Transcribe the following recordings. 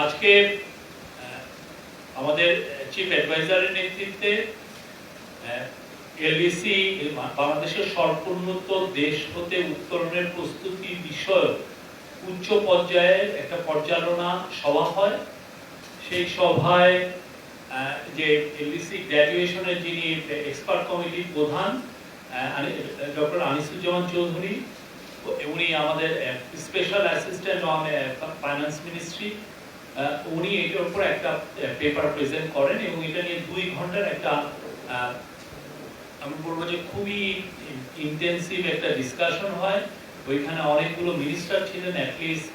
আজকে আমাদের চিফ অ্যাডভাইজারের নেতৃত্বে এলডিসি বাংলাদেশের সর্বোন্নত দেশ হতে উত্তরণের প্রস্তুতি বিষয়ক উচ্চ পর্যায়ের একটা পর্যালোচনা সভা হয়। সেই সভায় যে এলডিসি গ্র্যাজুয়েশনের যিনি এক্সপার্ট কমিটির প্রধান ডক্টর আনিসুজ্জামান চৌধুরী, উনি আমাদের special assistant on finance ministry, উনি এটার উপর একটা পেপার প্রেজেন্ট করেন এবং এটা নিয়ে 2 ঘন্টার একটা আমি বলবো যে খুবই ইন্টেন্সিভ একটা ডিসকাশন হয়। ওইখানে অনেকগুলো মিনিস্টার ছিলেন, অ্যাটলিস্ট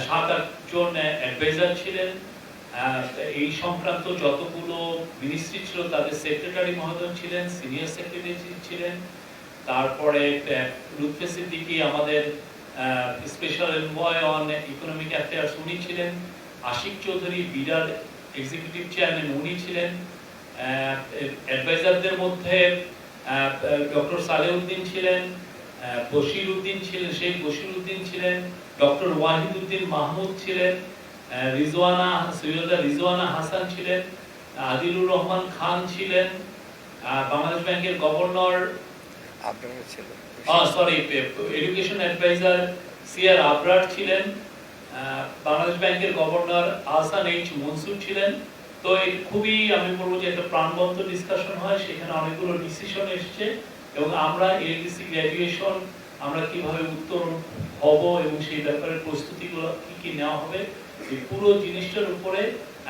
7-8 জন অ্যাডভাইজার ছিলেন। এই সংক্রান্ত যতগুলো মিনিস্ট্রি ছিল তাদের সেক্রেটারি মহোদয় ছিলেন, সিনিয়র সেক্রেটারি ছিলেন। তারপরে লুৎফে সিদ্দিকী আমাদের special envoy on economic affairs উনি ছিলেন, আশিক চৌধুরী বিডার এক্সিকিউটিভ চেয়ারম্যান উনি ছিলেন। অ্যাডভাইজারদের মধ্যে ডক্টর সালেউদ্দিন ছিলেন, বশির উদ্দিন ছিলেন, শেখ বশির উদ্দিন ছিলেন, ডক্টর ওয়াহিদুদ্দিন মাহমুদ ছিলেন, সৈয়দা রিজওয়ানা হাসান ছিলেন, আদিলুর রহমান খান ছিলেন, বাংলাদেশ ব্যাংকের governor education adviser C R Abrar ছিলেন, বাংলাদেশ ব্যাংকের গভর্নর আহসান এইচ মনসুর ছিলেন। তো এই খুবই আমি বলবো যে একটা প্রাণবন্ত ডিসকাশন হয়, সেখানে অনেকগুলো ডিসিশন এসছে এবং আমরা এলডিসি গ্র্যাজুয়েশন আমরা কিভাবে উত্তরণ হব এবং সেই ব্যাপারে প্রস্তুতিগুলো কি কি নেওয়া হবে এই পুরো জিনিসটার উপরে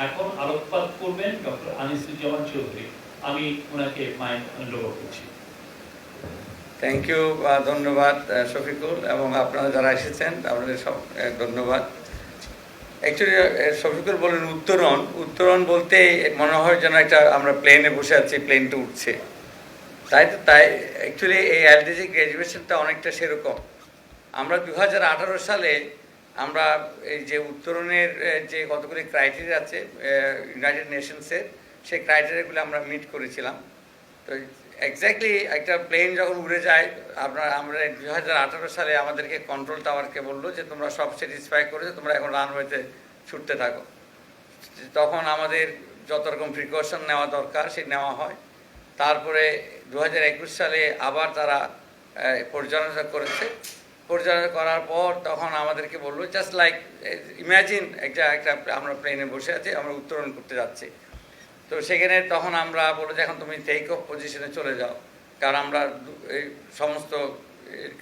এখন আলোকপাত করবেন ডক্টর আনিসুজ্জামান চৌধুরী। আমি ওনাকে মাইক হ্যান্ড ওভার করছি। থ্যাংক ইউ, ধন্যবাদ শফিকুল এবং আপনারা যারা এসেছেন আপনাদের সব ধন্যবাদ। অ্যাকচুয়ালি শফিকুল বলেন উত্তরণ বলতে মনে হয় যেন একটা আমরা প্লেনে বসে আছি, প্লেনটা উঠছে, তাই অ্যাকচুয়ালি এই এলডিসি গ্র্যাজুয়েশনটা অনেকটা সেরকম। আমরা 2018 সালে আমরা এই যে উত্তরণের যে কতগুলি ক্রাইটেরিয়া আছে ইউনাইটেড নেশনসের, সেই ক্রাইটেরিয়াগুলো আমরা মিট করেছিলাম। তো এক্স্যাক্টলি একটা প্লেন যখন উড়ে যায় আমরা 2018 সালে আমাদেরকে কন্ট্রোল টাওয়ারকে বললো যে তোমরা সব স্যাটিসফাই করেছো, তোমরা এখন রানওয়েতে ছুটতে থাকো। তখন আমাদের যত রকম প্রিকশন নেওয়া দরকার সে নেওয়া হয়। তারপরে 2021 সালে আবার তারা পর্যালোচনা করেছে। পর্যালোচনা করার পর তখন আমাদেরকে বললো জাস্ট লাইক ইম্যাজিন একটা আমরা প্লেনে বসে আছি, আমরা উত্তরণ করতে যাচ্ছি। তো সেখানে তখন আমরা বললো যে এখন তুমি টেক অফ পজিশনে চলে যাও, কারণ আমরা এই সমস্ত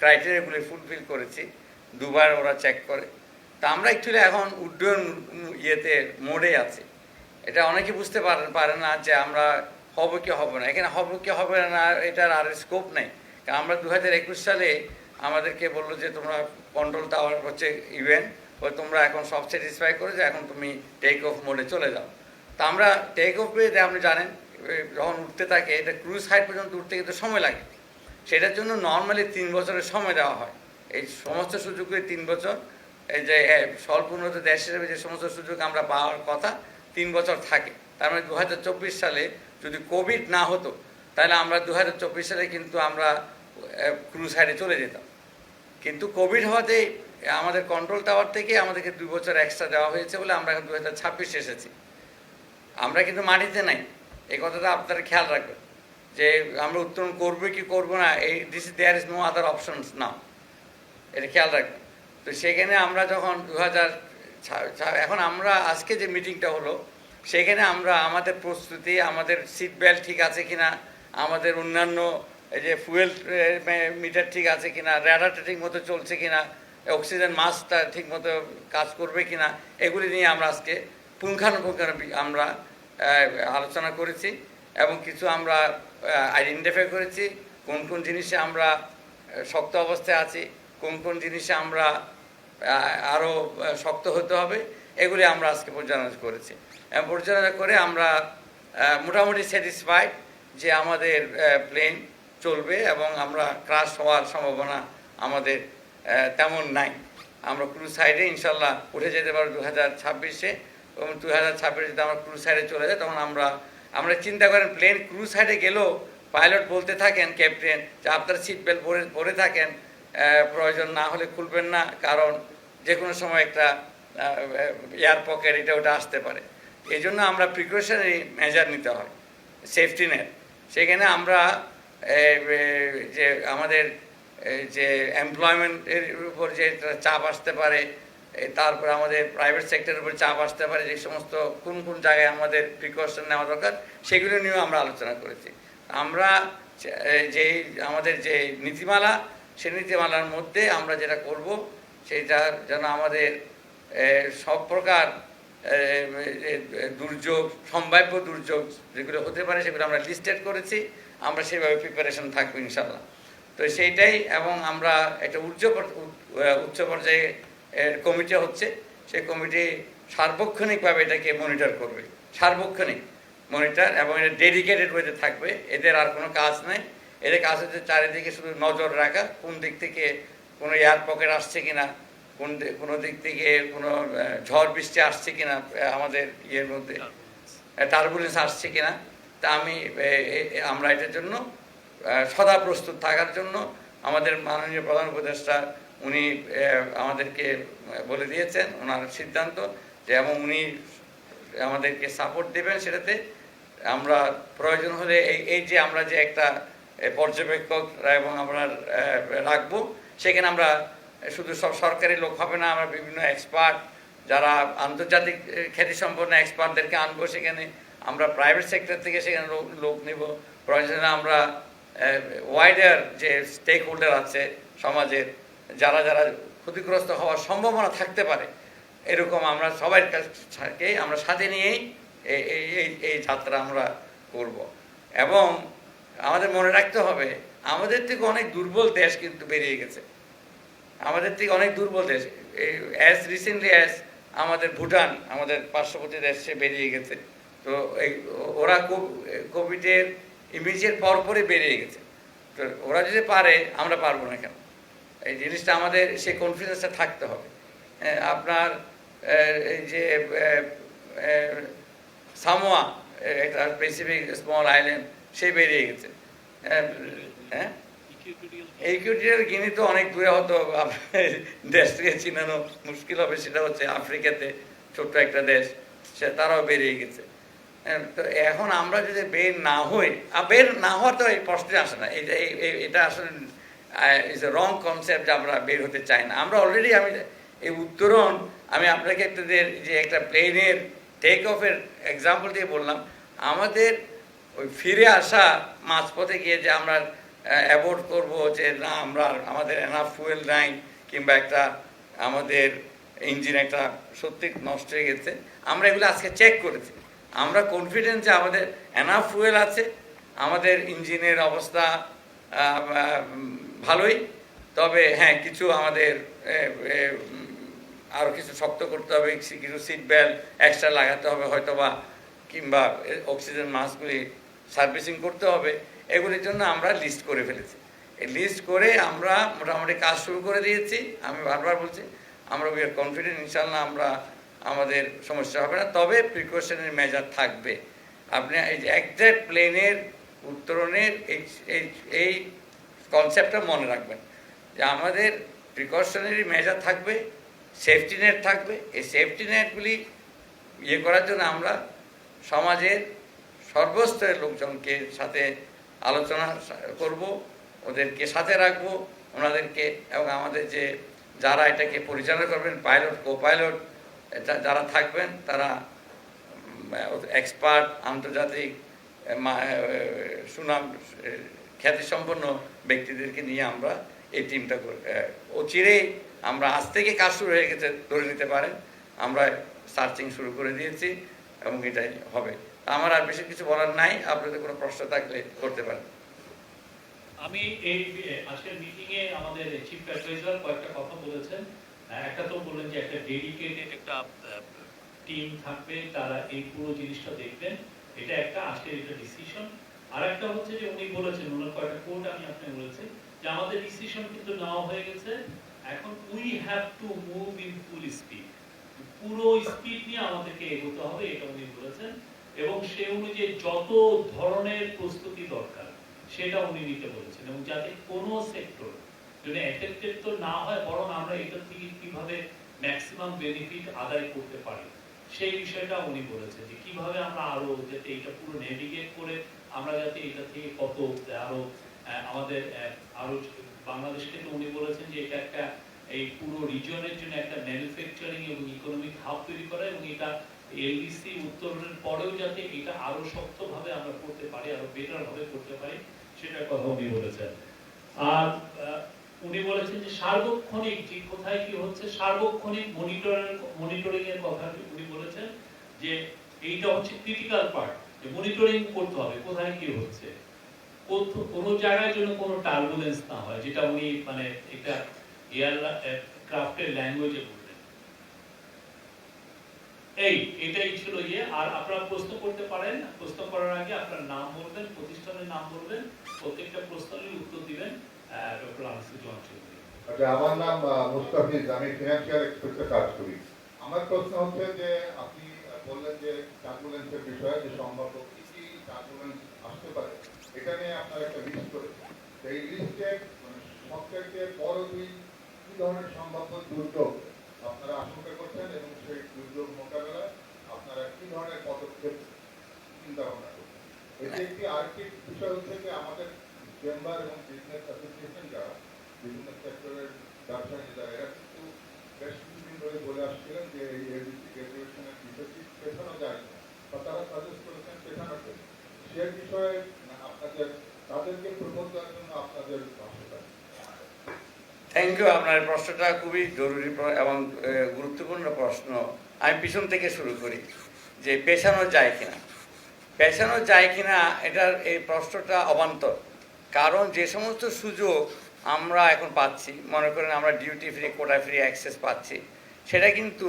ক্রাইটেরিয়াগুলি ফুলফিল করেছি, দুবার ওরা চেক করে। তা আমরা অ্যাকচুয়ালি এখন উড্ডয়ন মোডে আছি। এটা অনেকে বুঝতে পারে না যে আমরা হব কি হবে না, এখানে হব কি হবে না এটার আর স্কোপ নেই। কারণ আমরা 2021 সালে আমাদেরকে বললো যে তোমরা কন্ট্রোল টাওয়ার হচ্ছে ইভেন্ট, তোমরা এখন সব স্যাটিসফাই করে যে এখন তুমি টেক অফ মোডে চলে যাও। তা আমরা টেক অফ পেয়ে আপনি জানেন যখন উঠতে থাকে এটা ক্রুজ হাইট পর্যন্ত উঠতে কিন্তু সময় লাগে। সেটার জন্য নর্মালি 3 বছরের সময় দেওয়া হয়। এই সমস্ত সুযোগগুলি 3 বছর, এই যে স্বল্প উন্নত দেশ হিসেবে যে সমস্ত সুযোগ আমরা পাওয়ার কথা 3 বছর থাকে। তার মানে 2024 সালে যদি কোভিড না হতো তাহলে আমরা 2024 সালে কিন্তু আমরা ক্রুজ হাইটে চলে যেতাম। কিন্তু কোভিড হওয়াতে আমাদের কন্ট্রোল টাওয়ার থেকে আমাদেরকে 2 বছর এক্সট্রা দেওয়া হয়েছে বলে আমরা এখন 2026 এসেছি। আমরা কিন্তু মাটিতে নাই, এই কথাটা আপনারা খেয়াল রাখবেন যে আমরা উত্তরণ করবো কি করবো না, এই there is no other options now, এটা খেয়াল রাখবেন। তো সেখানে আমরা যখন এখন আমরা আজকে যে মিটিংটা হলো সেখানে আমরা আমাদের প্রস্তুতি, আমাদের সিট বেল্ট ঠিক আছে কিনা, আমাদের অন্যান্য এই যে ফুয়েল মিটার ঠিক আছে কিনা, র্যাডারটা ঠিক মতো চলছে কিনা, অক্সিজেন মাস্কটা ঠিক মতো কাজ করবে কিনা, এগুলি নিয়ে আমরা আজকে পুঙ্খানুপুঙ্খ আমরা আলোচনা করেছি এবং কিছু আমরা আইডেন্টিফাই করেছি কোন কোন জিনিসে আমরা শক্ত অবস্থায় আছি, কোন কোন জিনিসে আমরা আরও শক্ত হতে হবে, এগুলি আমরা আজকে পর্যালোচনা করেছি। এবং পর্যালোচনা করে আমরা মোটামুটি স্যাটিসফাইড যে আমাদের প্লেন চলবে এবং আমরা ক্রাশ হওয়ার সম্ভাবনা আমাদের তেমন নাই। আমরা ক্রুজ সাইডে ইনশাল্লাহ উঠে যেতে পারবো 2026-এ এবং 2026 যদি আমরা ক্রুজ সাইডে চলে যাই তখন আমরা চিন্তা করেন প্লেন ক্রুজ সাইডে গেলেও পাইলট বলতে থাকেন ক্যাপ্টেন যে আপনার সিট বেল্ট পরে থাকেন, প্রয়োজন না হলে খুলবেন না, কারণ যে কোনো সময় একটা এয়ার পকেট এটা ওটা আসতে পারে। এই জন্য আমরা প্রিকশনারি মেজার নিতে হয়, সেফটি নেট। সেখানে আমরা যে আমাদের যে এমপ্লয়মেন্টের উপর যে চাপ আসতে পারে, তারপরে আমাদের প্রাইভেট সেক্টরের উপর চাপ আসতে পারে, যে সমস্ত কোন কোন জায়গায় আমাদের প্রিকশন নেওয়া দরকার সেগুলো নিয়েও আমরা আলোচনা করেছি। আমরা যে আমাদের যে নীতিমালা, সেই নীতিমালার মধ্যে আমরা যেটা করব সেটা যেন আমাদের সব প্রকার দুর্যোগ, সম্ভাব্য দুর্যোগ যেগুলো হতে পারে সেগুলো আমরা লিস্টেড করেছি। আমরা সেভাবে প্রিপারেশন থাকবো ইনশাল্লাহ। তো সেইটাই, এবং আমরা একটা উচ্চ পর্যায়ে কমিটি হচ্ছে, সেই কমিটি সার্বক্ষণিকভাবে এটাকে মনিটর করবে, সার্বক্ষণিক মনিটর, এবং এটা ডেডিকেটেড ওয়েতে থাকবে। এদের আর কোনো কাজ নাই, এদের কাজ হচ্ছে চারিদিকে শুধু নজর রাখা, কোন দিক থেকে কোনো এয়ার পকেট আসছে কিনা, কোনো দিক থেকে কোনো ঝড় বৃষ্টি আসছে কিনা, আমাদের ইয়ের মধ্যে টার্বুলেন্স আসছে কিনা। তা আমরা এটার জন্য সদা প্রস্তুত থাকার জন্য আমাদের মাননীয় প্রধান উপদেষ্টা উনি আমাদেরকে বলে দিয়েছেন ওনার সিদ্ধান্ত যে, এবং উনি আমাদেরকে সাপোর্ট দেবেন সেটাতে। আমরা প্রয়োজন হলে এই যে আমরা যে একটা পর্যবেক্ষক এবং আমরা রাখবো, সেখানে আমরা শুধু সব সরকারি লোক হবে না, আমরা বিভিন্ন এক্সপার্ট, যারা আন্তর্জাতিক খ্যাতিসম্পন্ন এক্সপার্টদেরকে আনবো সেখানে। আমরা প্রাইভেট সেক্টর থেকে সেখানে লোক নেব। প্রয়োজনে আমরা ওয়াইডার যে স্টেক হোল্ডার আছে সমাজের, যারা যারা ক্ষতিগ্রস্ত হওয়ার সম্ভাবনা থাকতে পারে, এরকম আমরা সবাই কাছে আমরা সাথে নিয়েই এই যাত্রা আমরা করব। এবং আমাদের মনে রাখতে হবে, আমাদের থেকে অনেক দুর্বল দেশ কিন্তু বেরিয়ে গেছে, আমাদের থেকে অনেক দুর্বল দেশ। অ্যাজ রিসেন্টলি অ্যাজ আমাদের ভুটান, আমাদের পার্শ্ববর্তী দেশ, সে বেরিয়ে গেছে। তো ওরা কোভিডের ইমিডিয়েট পরপরই বেরিয়ে গেছে। তো ওরা যদি পারে, আমরা পারবো না কেন? এই জিনিসটা আমাদের সেই কনফিডেন্সটা থাকতে হবে। আপনার এই যে সামোয়া, একটা প্যাসিফিক স্মল আইল্যান্ড, সে বেরিয়ে গেছে। হ্যাঁ, ইকুয়েটোরিয়াল গিনি তো অনেক দূরে, হতো দেশ থেকে চিনানো মুশকিল হবে। সেটা হচ্ছে আফ্রিকাতে ছোট্ট একটা দেশ, তারাও বেরিয়ে গেছে। তো এখন আমরা যদি বের না হই, বের না হওয়ার তো এই প্রশ্নে আসে না। এটা আসলে ইজ এ রং কনসেপ্ট যে আমরা বের হতে চাই না। আমরা অলরেডি, আমি এই উত্তরণ, আমি আপনাকে যে একটা প্লেনের টেক অফের এক্সাম্পল দিয়ে বললাম, আমাদের ওই ফিরে আসা মাঝপথে গিয়ে যে আমরা অ্যাভয়েড করবো যে না, আমাদের এনাফ ফুয়েল নাই, কিংবা একটা আমাদের ইঞ্জিন একটা সত্যি নষ্ট হয়ে গেছে, আমরা এগুলো আজকে চেক করেছি। আমরা কনফিডেন্ট যে আমাদের এনাফ ফুয়েল আছে, আমাদের ইঞ্জিনের অবস্থা ভালোই। তবে হ্যাঁ, কিছু আমাদের আরও কিছু শক্ত করতে হবে, কিছু সিট বেল্ট এক্সট্রা লাগাতে হবে হয়তোবা, কিংবা অক্সিজেন মাস্কগুলি সার্ভিসিং করতে হবে। এগুলির জন্য আমরা লিস্ট করে ফেলেছি। এই লিস্ট করে আমরা মোটামুটি কাজ শুরু করে দিয়েছি। আমি বারবার বলছি, আমরা উই আর কনফিডেন্ট, ইনশাল্লাহ আমরা আমাদের সমস্যা হবে না। তবে প্রিকশনারি মেজার থাকবে। আপনি এই যে একজ্যাক্ট প্লেনের উত্তরণের এই কনসেপ্টটা মনে রাখবেন যে আমাদের প্রিকশনারি মেজার থাকবে, সেফটি নেট থাকবে। এই সেফটি নেটগুলি ইয়ে করার জন্য আমরা সমাজের সর্বস্তরের লোকজনকে সাথে আলোচনা করব, ওদেরকে সাথে রাখবো, ওনাদেরকে। এবং আমাদের যে যারা এটাকে পরিচালনা করবেন, পাইলট, কো পাইলট যারা থাকবেন, তারা এক্সপার্ট, আন্তর্জাতিক সুনাম খ্যাতিসম্পন্ন ব্যক্তিদেরকে নিয়ে আমরা এই টিমটা অচিরেই, আমরা আজ থেকে কাজ শুরু হয়ে গেছে ধরে নিতে পারেন। আমরা সার্চিং শুরু করে দিয়েছি এবং এটাই হবে। আমার আর বেশি কিছু বলার নাই। আপনাদের কোনো প্রশ্ন থাকলে করতে পারেন। আমি এই আজকের মিটিংয়ে আমাদের চিফ অ্যাডভাইজার কয়েকটা কথা বলেছেন। একটা তো বললেন যে একটা ডেডিকেটেড একটা টিম থাকবে, তারা এই পুরো জিনিসটা দেখবেন। এটা একটা আজকের একটা ডিসিশন। আর একটা হচ্ছে যে উনি বলেছেন, ওনার কয়েকটা কোড আমি আপনাকে বলেছি যে আমাদের ডিসিশন কিন্তু নেওয়া হয়ে গেছে, এখন we have to move in full speed, পুরো স্পিড নিয়ে আমাদেরকে এগোতে হবে, এটা উনি বলেছেন। এবং সে অনুযায়ী যত ধরনের প্রস্তুতি দরকার সেটা উনি নিতে বলেছেন, এবং যাতে কোনো সেক্টর যদি এফেক্টেড তো না হয়, বরং আমরা এটা থেকে কিভাবে ম্যাক্সিমাম বেনিফিট আদায় করতে পারি। সেই বিষয়টা উনি বলেছেন যে কিভাবে আমরা আরো যাতে এটা পুরো নেভিগেট করে আমরা যাতে এটা থেকে কত আরো আমাদের আরো বাংলাদেশকে তো উনি বলেছেন যে এটা একটা এই পুরো রিজিয়নের জন্য একটা ম্যানুফ্যাকচারিং এবং ইকোনমিক হাব তৈরি করা, এবং এটা এলডিসি উত্তরণের পরেও যাতে এটা আরো শক্তভাবে আমরা করতে পারি, আরো বেটার ভাবে করতে পারি, সেটার কথা উনি বলেছেন। আর উনি বলেছেন যে সার্বক্ষণিক যে কোথায় কি হচ্ছে সার্বক্ষণিক মনিটরিং এর কথা উনি বলেছেন যে এইটা হচ্ছে ক্রিটিক্যাল পার্ট, যে মনিটরিং করতে হবে কোথায় কি হচ্ছে, কোন জায়গায় যেন কোনো টার্বুলেন্স না হয়, যেটা উনি মানে এটা এয়ার ক্রাফটের ল্যাঙ্গুয়েজে বললেন। এটাই ছিল ইয়ে। আর আপনারা প্রশ্ন করতে পারেন, প্রশ্ন করার আগে আপনার নাম বলবেন, প্রতিষ্ঠানের নাম বলবেন, প্রত্যেকটা প্রশ্নের উত্তর দিবেন ডক্টর আনিসুজ্জামান চৌধুরী। আচ্ছা, আমার নাম মুস্তাফিজ, আমি ফিনান্সিয়াল এক্সপার্টে কাজ করি। আমার প্রশ্ন হচ্ছে যে আপনি বললেন যে টার্বুলেন্সের বিষয়ে যে সম্ভাব্য কি কি টার্বুলেন্স আসতে পারে, এটা নিয়ে আপনার একটা লিস্ট করেছেন। এই লিস্টে মানে সবথেকে বড় কি ধরনের সম্ভাব্য দুর্যোগ আপনারা আশঙ্কা করছেন এবং সেই দুর্যোগ মোকাবেলায় আপনারা কি ধরনের পদক্ষেপ চিন্তা ভাবনা করছেন? এটি একটি আরেকটি বিষয় হচ্ছে যে আমাদের চেম্বার এবং বিজনেস অ্যাসোসিয়েশন যারা বিভিন্ন সেক্টরের ব্যবসায়ী যারা এরা কিন্তু বেশ কিছুদিন ধরে বলে আসছিলেন যে এই এলডিসি গ্রাজুয়েশনের বিষয়টি পেছানো যায় না, বা তারা সাজেস্ট করেছেন পেছানোর জন্য। সে বিষয়ে আপনাদের তাদেরকে প্রমোট করার জন্য আপনাদের ভাষ্যটা। Thank you. আপনার প্রশ্নটা খুবই জরুরি এবং গুরুত্বপূর্ণ প্রশ্ন। আমি পিছন থেকে শুরু করি যে পেছানো যায় কিনা। পেছানো যায় কিনা এটার এই প্রশ্নটা অবান্তর। কারণ যে সমস্ত সুযোগ আমরা এখন পাচ্ছি, মনে করেন আমরা duty free, quota free access পাচ্ছি, সেটা কিন্তু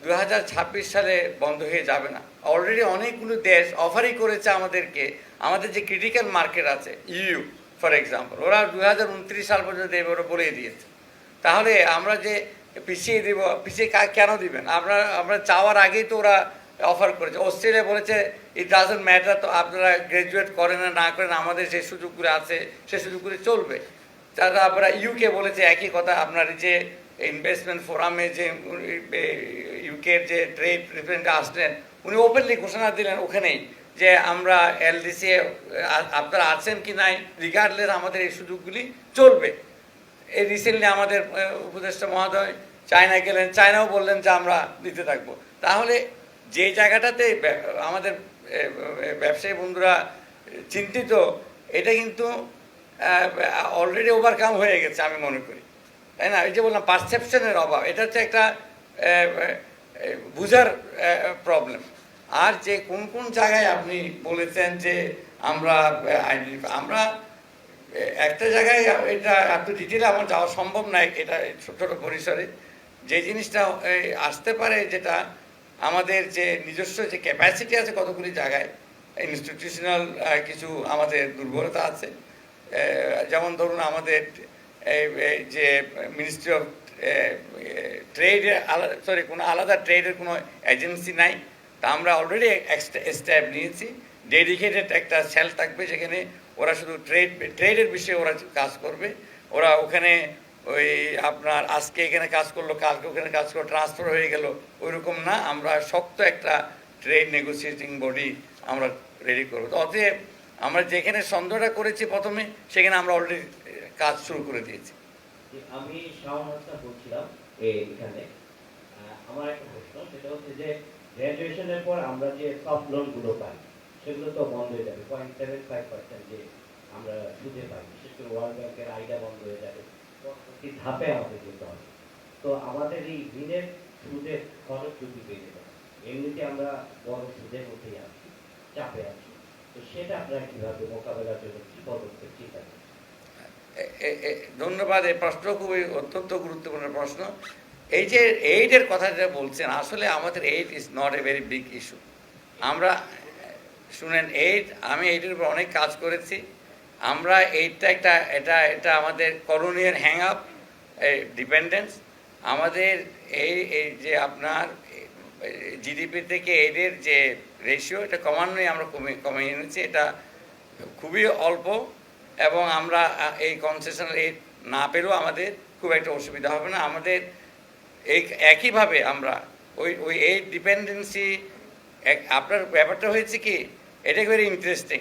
2026 সালে বন্ধ হয়ে যাবে না। অলরেডি অনেকগুলো দেশ অফারই করেছে আমাদেরকে, আমাদের যে ক্রিটিক্যাল মার্কেট আছে ইউ ফর এক্সাম্পল, ওরা 2029 সাল পর্যন্ত দেবে, ওরা বলেই দিয়েছে। তাহলে আমরা যে পিছিয়ে দেব, পিছিয়ে কেন দিবেন? আমরা চাওয়ার আগেই তো ওরা অফার করেছে। অস্ট্রেলিয়া বলেছে ইট ডাজন্ট ম্যাটার, তো আপনারা গ্র্যাজুয়েট করেন না করেন, আমাদের যে সুযোগগুলো আছে সে সুযোগগুলো চলবে। তারা আপনারা ইউকে বলেছে একই কথা। আপনার যে ইনভেস্টমেন্ট ফোরামে যে ইউকের যে ট্রেড রিপ্রেজেন্টেটিভ আসলেন, উনি ওপেনলি ঘোষণা দিলেন ওখানেই যে আমরা এলডিসি আপনারা আছেন কি নাই রিগার্ডলেস আমাদের এই সুযোগগুলি চলবে। এই রিসেন্টলি আমাদের উপদেষ্টা মহোদয় চায়না গেলেন, চায়নাও বললেন যে আমরা দিতে থাকবো। তাহলে যে জায়গাটাতে আমাদের ব্যবসায়ী বন্ধুরা চিন্তিত, এটা কিন্তু অলরেডি ওভারকাম হয়ে গেছে আমি মনে করি, তাই না? এই যে বললাম পারসেপশনের অভাব, এটা হচ্ছে একটা বুঝার প্রবলেম। আর যে কোন কোন জায়গায় আপনি বলেছেন যে আমরা একটা জায়গায়, এটা এত ডিটেলে আমার যাওয়া সম্ভব নয়, এটা ছোটো পরিসরে যে জিনিসটা আসতে পারে, যেটা আমাদের যে নিজস্ব যে ক্যাপাসিটি আছে কতগুলি জায়গায়, ইনস্টিটিউশনাল কিছু আমাদের দুর্বলতা আছে। যেমন ধরুন আমাদের যে মিনিস্ট্রি অফ ট্রেডের কোনো আলাদা ট্রেডের কোনো এজেন্সি নাই। তা আমরা অলরেডি স্টেপ নিয়েছি, ডেডিকেটেড একটা সেল থাকবে যেখানে ওরা শুধু ট্রেডের বিষয়ে ওরা কাজ করবে। ওরা ওখানে ওই আপনার আজকে এখানে কাজ করলো, কালকে ওখানে কাজ করলো, ট্রান্সফার হয়ে গেল, ওইরকম না। আমরা শক্ত একটা ট্রেড নেগোসিয়েটিং বডি আমরা রেডি করবো। তো অতএব আমরা যেখানে সন্দেহটা করেছি প্রথমে, সেখানে আমরা অলরেডি কাজ শুরু করে দিয়েছি। আমি শাওন বলছিলাম এখানে। আমার একটা প্রশ্ন, সেটা হচ্ছে যে গ্র্যাজুয়েশনের পর আমরা যে সফট লোনগুলো পাই সেগুলো তো বন্ধ হয়ে যাবে। 0.75% যে আমরা সুদে পাই, বিশেষ করে ওয়ার্ল্ড ব্যাংকের আইডা বন্ধ হয়ে যাবে, পরবর্তী ধাপে আমাদের যেতে হবে। তো আমাদের এই ঋণের সুদের খরচ যদি বেড়ে যায়, এমনিতে আমরা বড় সুদের মধ্যেই আছি, চাপে আছি, তো সেটা আপনারা কিভাবে মোকাবেলার জন্য কি পদক্ষেপ চিন্তা করেন? ধন্যবাদ। এই প্রশ্ন খুবই অত্যন্ত গুরুত্বপূর্ণ প্রশ্ন। এই যে এইডের কথা যেটা বলছেন, আসলে আমাদের aid is not a very big issue. আমরা শুনেন, আমি এইডের উপর অনেক কাজ করেছি। আমরা এইডটা এটা আমাদের করোনিয়ার হ্যাং আপ ডিপেন্ডেন্স। আমাদের এই যে আপনার জিডিপি থেকে এইডের যে রেশিও, এটা কমানোই আমরা কমিয়ে এনেছি। এটা খুবই অল্প, এবং আমরা এই কনসেশনাল এইড না পেলেও আমাদের খুব একটা অসুবিধা হবে না। আমাদের এই একইভাবে আমরা ওই এই ডিপেন্ডেন্সি আপনার ব্যাপারটা হয়েছে কি, এটা ভেরি ইন্টারেস্টিং।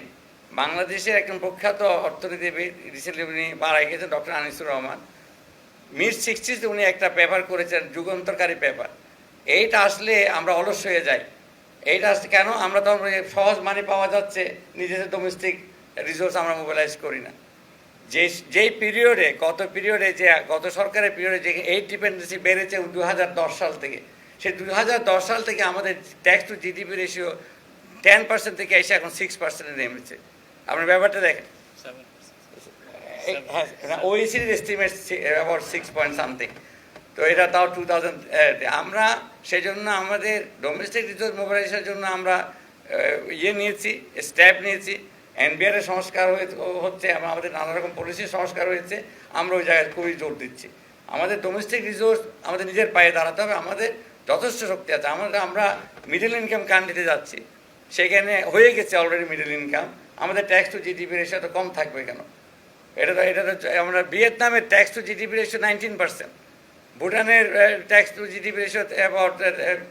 বাংলাদেশের একজন প্রখ্যাত অর্থনীতিবিদ রিসেন্টলি উনি মারা গেছেন, doctor Anisur Rahman, mid 60s উনি একটা পেপার করেছেন, যুগান্তরকারী পেপার। এইটা আসলে আমরা অলস হয়ে যাই। এইটা আসলে কেন? আমরা তখন সহজ মানি পাওয়া যাচ্ছে, নিজেদের ডোমেস্টিক রিসোর্স আমরা মোবিলাইজ করি না। যেই পিরিয়ডে গত সরকারের পিরিয়ডে যে এই ডিপেন্ডেন্সি বেড়েছে 2010 সাল থেকে, সেই 2010 সাল থেকে আমাদের ট্যাক্স টু জিডিপি রেশিও 10% থেকে এসে এখন 6% নেমেছে। আপনার ব্যাপারটা দেখেন, ওইসিডির এস্টিমেট অ্যাবাউট 6 পয়েন্ট সামথিং। তো এটা তাও 2000। আমরা সেই জন্য আমাদের ডোমেস্টিক রিসোর্স মোবিলাইজেশনের জন্য আমরা নিয়েছি, স্টেপ নিয়েছি। এনবিআর এর সংস্কার হচ্ছে, আমাদের নানা রকম পলিসির সংস্কার হয়েছে। আমরা ওই জায়গায় খুবই জোর দিচ্ছি। আমাদের ডোমেস্টিক রিসোর্স আমাদের নিজের পায়ে দাঁড়াতে হবে, আমাদের যথেষ্ট শক্তি আছে। আমরা মিডল ইনকাম কান্ট্রিতে যাচ্ছি, সেখানে হয়ে গেছে অলরেডি মিডল ইনকাম। আমাদের ট্যাক্স টু জিডিপি রেশিও তো কম থাকবে কেন? এটা তো আমরা ভিয়েতনামের ট্যাক্স টু জিডিপি রেশিও 19%, ভুটানের tax two GDP ratio about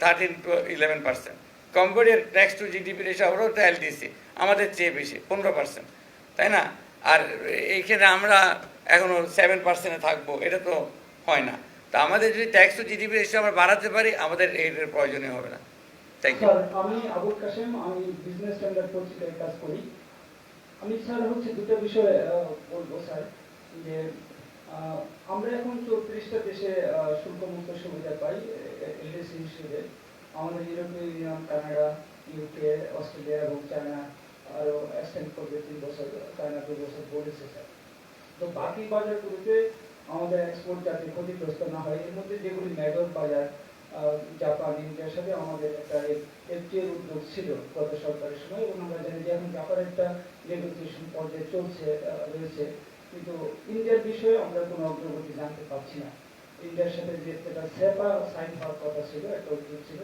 13 to 11%, কম্বোডিয়ার ট্যাক্স টু জিডিপি রেশিও ওরাও তো এলডিসি আমাদের চেয়ে বেশি 15%, তাই না? আর এইখানে আমরা এখনও 7% থাকবো, এটা তো হয় না। তো আমাদের যদি ট্যাক্স টু জিডিপি রেশিও আমরা বাড়াতে পারি, আমাদের এর প্রয়োজনীয় হবে না। Thank you. স্যার, আমি আবুল কাশেম, আমি বিজনেস স্ট্যান্ডার্ড পত্রিকায় কাজ করি। আমি স্যার দুটো বিষয়ে বলবো স্যার, যে আমরা এখন 34টা দেশে শুল্কমুক্ত সুবিধা পাই এলডিসি হিসেবে। আমাদের ইউরোপীয় ইউনিয়ন, কানাডা, ইউকে, অস্ট্রেলিয়া এবং চায়না আরও এক্সটেন্ড করবে 3 বছর, চায়না 2 বছর বলেছে স্যার। তো বাকি বাজারগুলোতে আমাদের এক্সপোর্ট যাতে ক্ষতিগ্রস্ত না হয়, এর মধ্যে যেগুলি মেজর বাজার, জাপান, ইন্ডিয়ার সাথে আমাদের একটা এফটিএর উদ্যোগ ছিল গত সরকারের সময়, এবং আমরা জানি যে এখন জাপানের একটা নেগোসিয়েশন পর্যায়ে রয়েছে, কিন্তু ইন্ডিয়ার বিষয়ে আমরা কোনো অগ্রগতি জানতে পারছি না। ইন্ডিয়ার সাথে যে একটা সেপা সাইন হওয়ার কথা ছিল, একটা উদ্যোগ ছিল,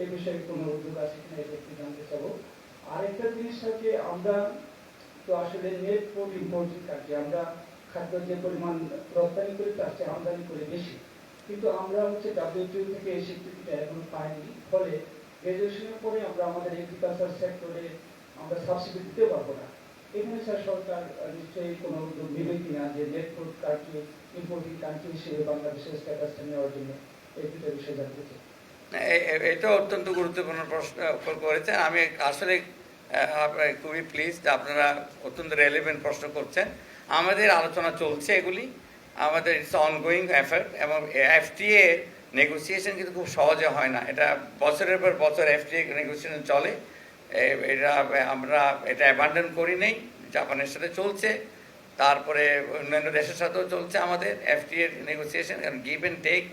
এই বিষয়ে কোনো উদ্যোগ আছে কিনা এটা একটু জানতে চাবো। আরেকটা জিনিস হচ্ছে, আমরা তো আসলে নেট পোর্ট ইম্পোর্টিং কান্ট্রি, আমরা খাদ্য যে পরিমাণ রপ্তানি করি তার চেয়ে আমদানি করি বেশি, কিন্তু আমরা WTO থেকে এই স্বীকৃতিটা এখনো পাইনি। ফলে গ্রাজুয়েশনের পরে আমরা আমাদের এগ্রিকালচার সেক্টরে আমরা সাবসিডি দিতে পারবো না। এখানে স্যার সরকার নিশ্চয়ই কোনো উদ্যোগ নেবে কিনা, যে net port country, importing country হিসেবে বাংলাদেশের স্ট্যাটাসটা নেওয়ার জন্য, এই দুটো বিষয় জানতে চাই। এটা অত্যন্ত গুরুত্বপূর্ণ প্রশ্ন করেছেন। আমি আসলে খুবই প্লিজ আপনারা অত্যন্ত রেলেভেন্ট প্রশ্ন করছেন। আমাদের আলোচনা চলছে, এগুলি আমাদের ইটস অনগোয়িং এফার্ট। এবং এফটিএ নেগোসিয়েশন কিন্তু খুব সহজে হয় না, এটা বছরের পর বছর এফটিএ নেগোসিয়েশন চলে। আমরা এটা অ্যাবান্ডন করি নেই, জাপানের সাথে চলছে, তারপরে অন্যান্য দেশের সাথেও চলছে আমাদের এফটিএ নেগোসিয়েশন, কারণ গিভ অ্যান্ড টেক।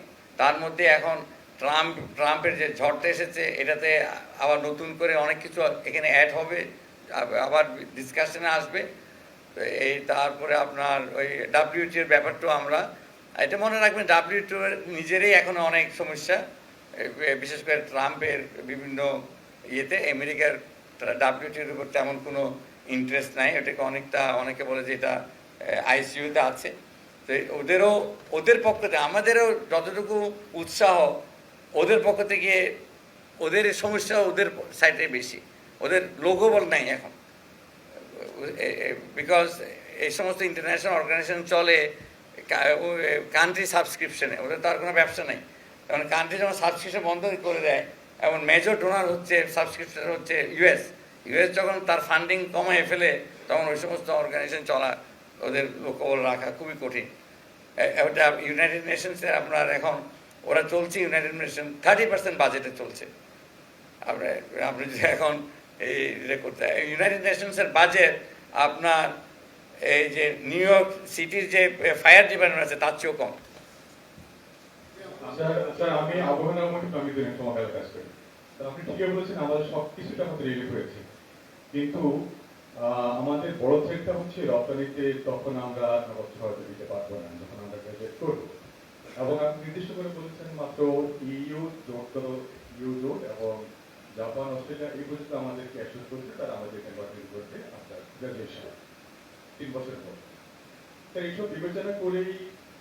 তার মধ্যে এখন ট্রাম্পের যে ঝড়টা এসেছে, এটাতে আবার নতুন করে অনেক কিছু এখানে অ্যাড হবে, আবার ডিসকাশনে আসবে। তো তারপরে আপনার ওই WTOর ব্যাপারটাও আমরা এটা মনে রাখবেন, WTO নিজেরই এখনো অনেক সমস্যা, বিশেষ করে ট্রাম্পের বিভিন্ন ইয়েতে। আমেরিকার WTOর উপর তেমন কোনো ইন্টারেস্ট নাই, এটাকে অনেকে বলে যে এটা ICUতে আছে। তো ওদের পক্ষ থেকে আমাদেরও যতটুকু উৎসাহ, ওদের পক্ষ থেকে ওদের সমস্যা ওদের সাইডে বেশি, ওদের লোকবল নাই এখন। বিকজ এই সমস্ত ইন্টারন্যাশনাল অর্গানাইজেশন চলে কান্ট্রি সাবস্ক্রিপশনে, ওদের তো আর কোনো ব্যবসা নেই। কারণ কান্ট্রি যখন সাবস্ক্রিপশন বন্ধ করে দেয়, এবং মেজর ডোনার হচ্ছে সাবস্ক্রিপশন হচ্ছে ইউএস যখন তার ফান্ডিং কমায় ফেলে, তখন ওই সমস্ত অর্গানাইজেশন চলা, ওদের লোকবল রাখা খুবই কঠিন। ওটা ইউনাইটেড নেশনসের আপনার এখন ওরা চলছে, ইউনাইটেড নেশন 30% বাজেটে চলছে। আপনি যদি এখন এই করতে ইউনাইটেড নেশনসের বাজেট আপনার এই যে নিউ ইয়র্ক সিটির যে ফায়ার ডিপার্টমেন্ট আছে তার চেয়েও কম। স্যার, আমি আবহাওয়া আমি সমাধানের কাজ করি। আপনি ঠিকই বলেছেন, আমাদের সবকিছুটা আমাদের রেডি হয়েছে, কিন্তু আমাদের বড় থ্রেটটা হচ্ছে রপ্তানিতে। তখন আমরা নগদ সহায়তা দিতে পারবো না যখন আমরা গ্রাজুয়েট করবো। এবং আপনি নির্দিষ্ট করে বলেছেন মাত্র ইউ জোট এবং জাপান, অস্ট্রেলিয়া এই পর্যন্ত আমাদেরকে অ্যাসেস করছে, তারা আমাদের কনভার্ট করবে আপনার গ্রাজুয়েশন 3 বছর পর। তাই এইসব বিবেচনা করেই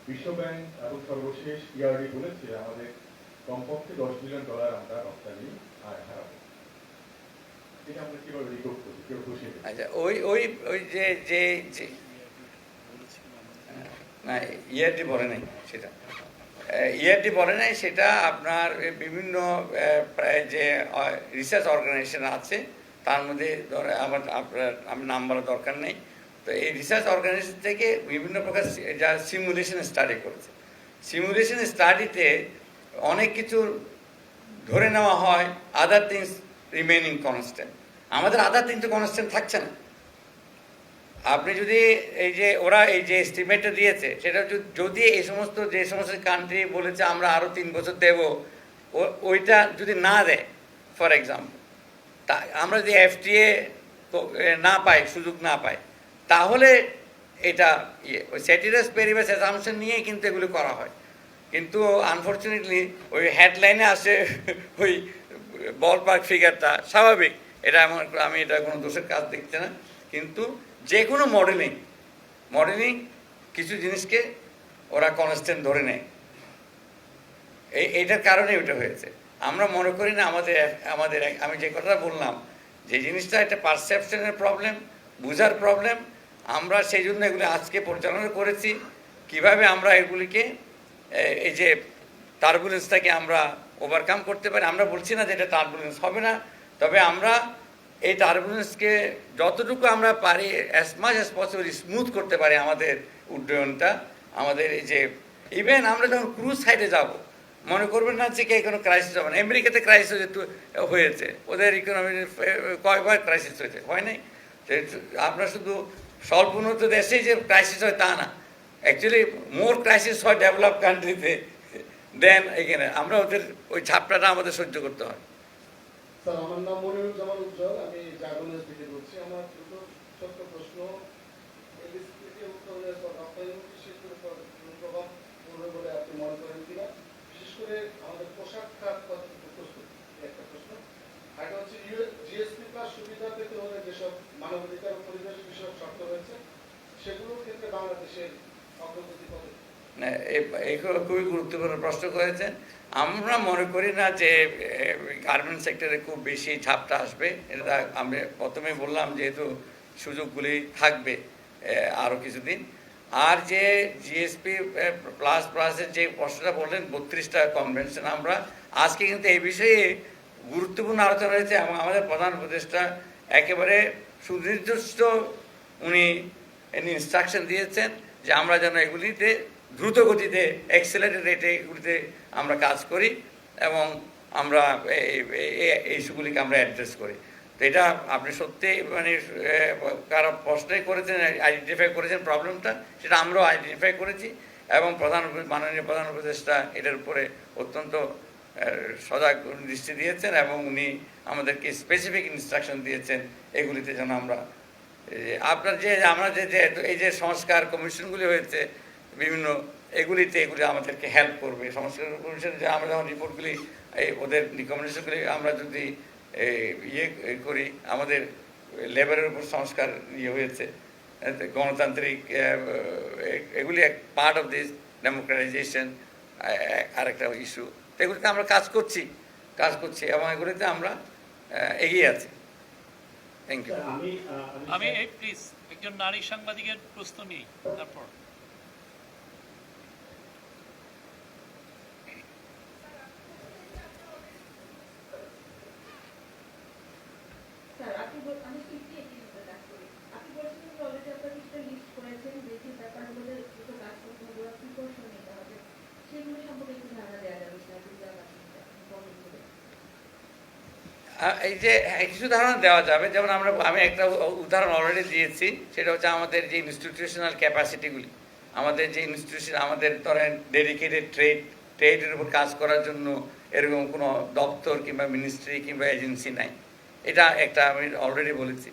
বিশ্ব ব্যাংক এবং সর্বশেষ ERD বলেছে আমাদের কমপক্ষে $10 মিলিয়ন আমরা রপ্তানি আয় হারাবো। এটা আমরা কিভাবে রিকভার করবো, কেউ খুশি নেই। আচ্ছা, ওই ওই ওই যে যে যে না, ইয়ারটি বলে নাই সেটা, ইয়ারটি বলে নাই সেটা আপনার বিভিন্ন প্রায় যে রিসার্চ অর্গানাইজেশন আছে তার মধ্যে ধরে আপনার আমি নাম বলার দরকার নেই। তো এই রিসার্চ অর্গানাইজেশন থেকে বিভিন্ন প্রকার যা সিমুলেশন স্টাডি করেছে, সিমুলেশন স্টাডিতে অনেক কিছু ধরে নেওয়া হয়, আদার থিংস রিমেনিং কনস্ট্যান্ট। আমাদের আদার থিংস তো কনস্ট্যান্ট থাকছে না। আপনি যদি এই যে ওরা এই যে এস্টিমেটটা দিয়েছে সেটা যদি এই সমস্ত যে সমস্ত কান্ট্রি বলেছে আমরা আরও 3 বছর দেব, ওইটা যদি না দেয়, ফর এক্সাম্পল তা আমরা যদি এফটিএ না পাই, সুযোগ না পাই, তাহলে এটা ওই স্যাটিরাস পেরিভাস অ্যাসাম্পশন নিয়েই কিন্তু এগুলো করা হয়। কিন্তু আনফর্চুনেটলি ওই হেডলাইনে আসে ওই বল পার্ক ফিগারটা, স্বাভাবিক, এটা আমি এটা কোনো দোষের কাজ দেখছি না। কিন্তু যে কোনো মডেলিং কিছু জিনিসকে ওরা কনস্ট্যান্ট ধরে নেয়, এইটার কারণে ওটা হয়েছে। আমরা মনে করি না আমাদের আমি যে কথাটা বললাম, যে জিনিসটা একটা পারসেপশনের প্রবলেম, বুঝার প্রবলেম, আমরা সেই জন্য এগুলি আজকে পরিচালনা করেছি কিভাবে আমরা এগুলিকে এই যে টার্বুলেন্সটাকে আমরা ওভারকাম করতে পারি। আমরা বলছি না যে এটা টার্বুলেন্স হবে না, তবে আমরা এই টার্বুলেন্সকে যতটুকু আমরা পারি as much as possible smooth করতে পারি আমাদের উড্ডয়নটা। আমাদের এই যে ইভেন আমরা যখন ক্রুজ সাইডে যাব, মনে করবেন না যে কে কোনো ক্রাইসিস হবে না। আমেরিকাতে ক্রাইসিস হয়েছে, ওদের ইকোনমি কয়বার ক্রাইসিস হয়েছে, হয় নাই? আপনার শুধু স্বল্প উন্নত দেশেই যে ক্রাইসিস হয় তা না, অ্যাকচুয়ালি মোর ক্রাইসিস হয় ডেভেলপ কান্ট্রিতে দেন এখানে। আমরা ওদের ওই ছাপটাটা আমাদের সহ্য করতে হয়। স্যার, আমার নাম মনিরুজ্জামান উজ্জ্বল, আমি জাগরণের থেকে বলছি। আমার দুটো ছোট্ট প্রশ্ন। রপ্তানি বিশেষ করে প্রভাব পড়বে বলে আপনি মনে করেন কিনা, বিশেষ করে আমাদের পোশাক খাত কতটুকু প্রস্তুত, একটা প্রশ্ন। আরেকটা হচ্ছে জিএসপি প্লাস সুবিধা পেতে হলে যেসব মানবাধিকার ও পরিবেশ বিষয়ক শর্ত রয়েছে সেগুলোর ক্ষেত্রে বাংলাদেশের অগ্রগতি কত? এইগুলো খুবই গুরুত্বপূর্ণ প্রশ্ন করেছেন। আমরা মনে করি না যে গার্মেন্ট সেক্টরে খুব বেশি ছাপটা আসবে। এটা আমি প্রথমেই বললাম, যেহেতু সুযোগগুলি থাকবে আরও কিছুদিন। আর যে জিএসপি প্লাসের যে প্রশ্নটা বললেন 32টা কনভেনশন, আমরা আজকে কিন্তু এই বিষয়ে গুরুত্বপূর্ণ আলোচনা হয়েছে এবং আমাদের প্রধান উপদেষ্টা একেবারে সুনির্দিষ্ট উনি ইনস্ট্রাকশন দিয়েছেন যে আমরা যেন এগুলিতে দ্রুত গতিতে অ্যাক্সেলারেটেড রেটে এগুলিতে আমরা কাজ করি এবং আমরা এই ইস্যুগুলিকে আমরা অ্যাড্রেস করি। তো এটা আপনি সত্যি মানে কারো প্রশ্নই করেছেন, আইডেন্টিফাই করেছেন প্রবলেমটা, সেটা আমরাও আইডেন্টিফাই করেছি এবং মাননীয় প্রধান উপদেষ্টা এটার উপরে অত্যন্ত সজাগ দৃষ্টি দিয়েছেন এবং উনি আমাদেরকে স্পেসিফিক ইনস্ট্রাকশন দিয়েছেন এগুলিতে যেন আমরা আপনার যে আমরা যে এই যে সংস্কার কমিশনগুলি হয়েছে বিভিন্ন এগুলি আমাদেরকে হেল্প করবে। সংস্কার কমিশন যে আমরা যখন রিপোর্টগুলি ওদের রিকমেন্ডেশনগুলি আমরা যদি ইয়ে করি, আমাদের লেবারের উপর সংস্কার হয়েছে, গণতান্ত্রিক এগুলি এক পার্ট অফ দিস ডেমোক্রেটাইজেশন আরেকটা ইস্যু। এগুলিতে আমরা কাজ করছি এবং এগুলিতে আমরা এগিয়ে আছি। Thank you. আমি প্লিজ একজন নারী সাংবাদিকের প্রশ্ন নিই, তারপর এই যে কিছু ধারণা দেওয়া যাবে, যেমন আমি একটা উদাহরণ অলরেডি দিয়েছি, সেটা হচ্ছে আমাদের যে ইনস্টিটিউশনাল ক্যাপাসিটিগুলি, আমাদের যে ইনস্টিটিউশন, আমাদের ধরেন ডেডিকেটেড ট্রেডের উপর কাজ করার জন্য এরকম কোনো দপ্তর কিংবা মিনিস্ট্রি কিংবা এজেন্সি নাই। এটা একটা আমি অলরেডি বলেছি।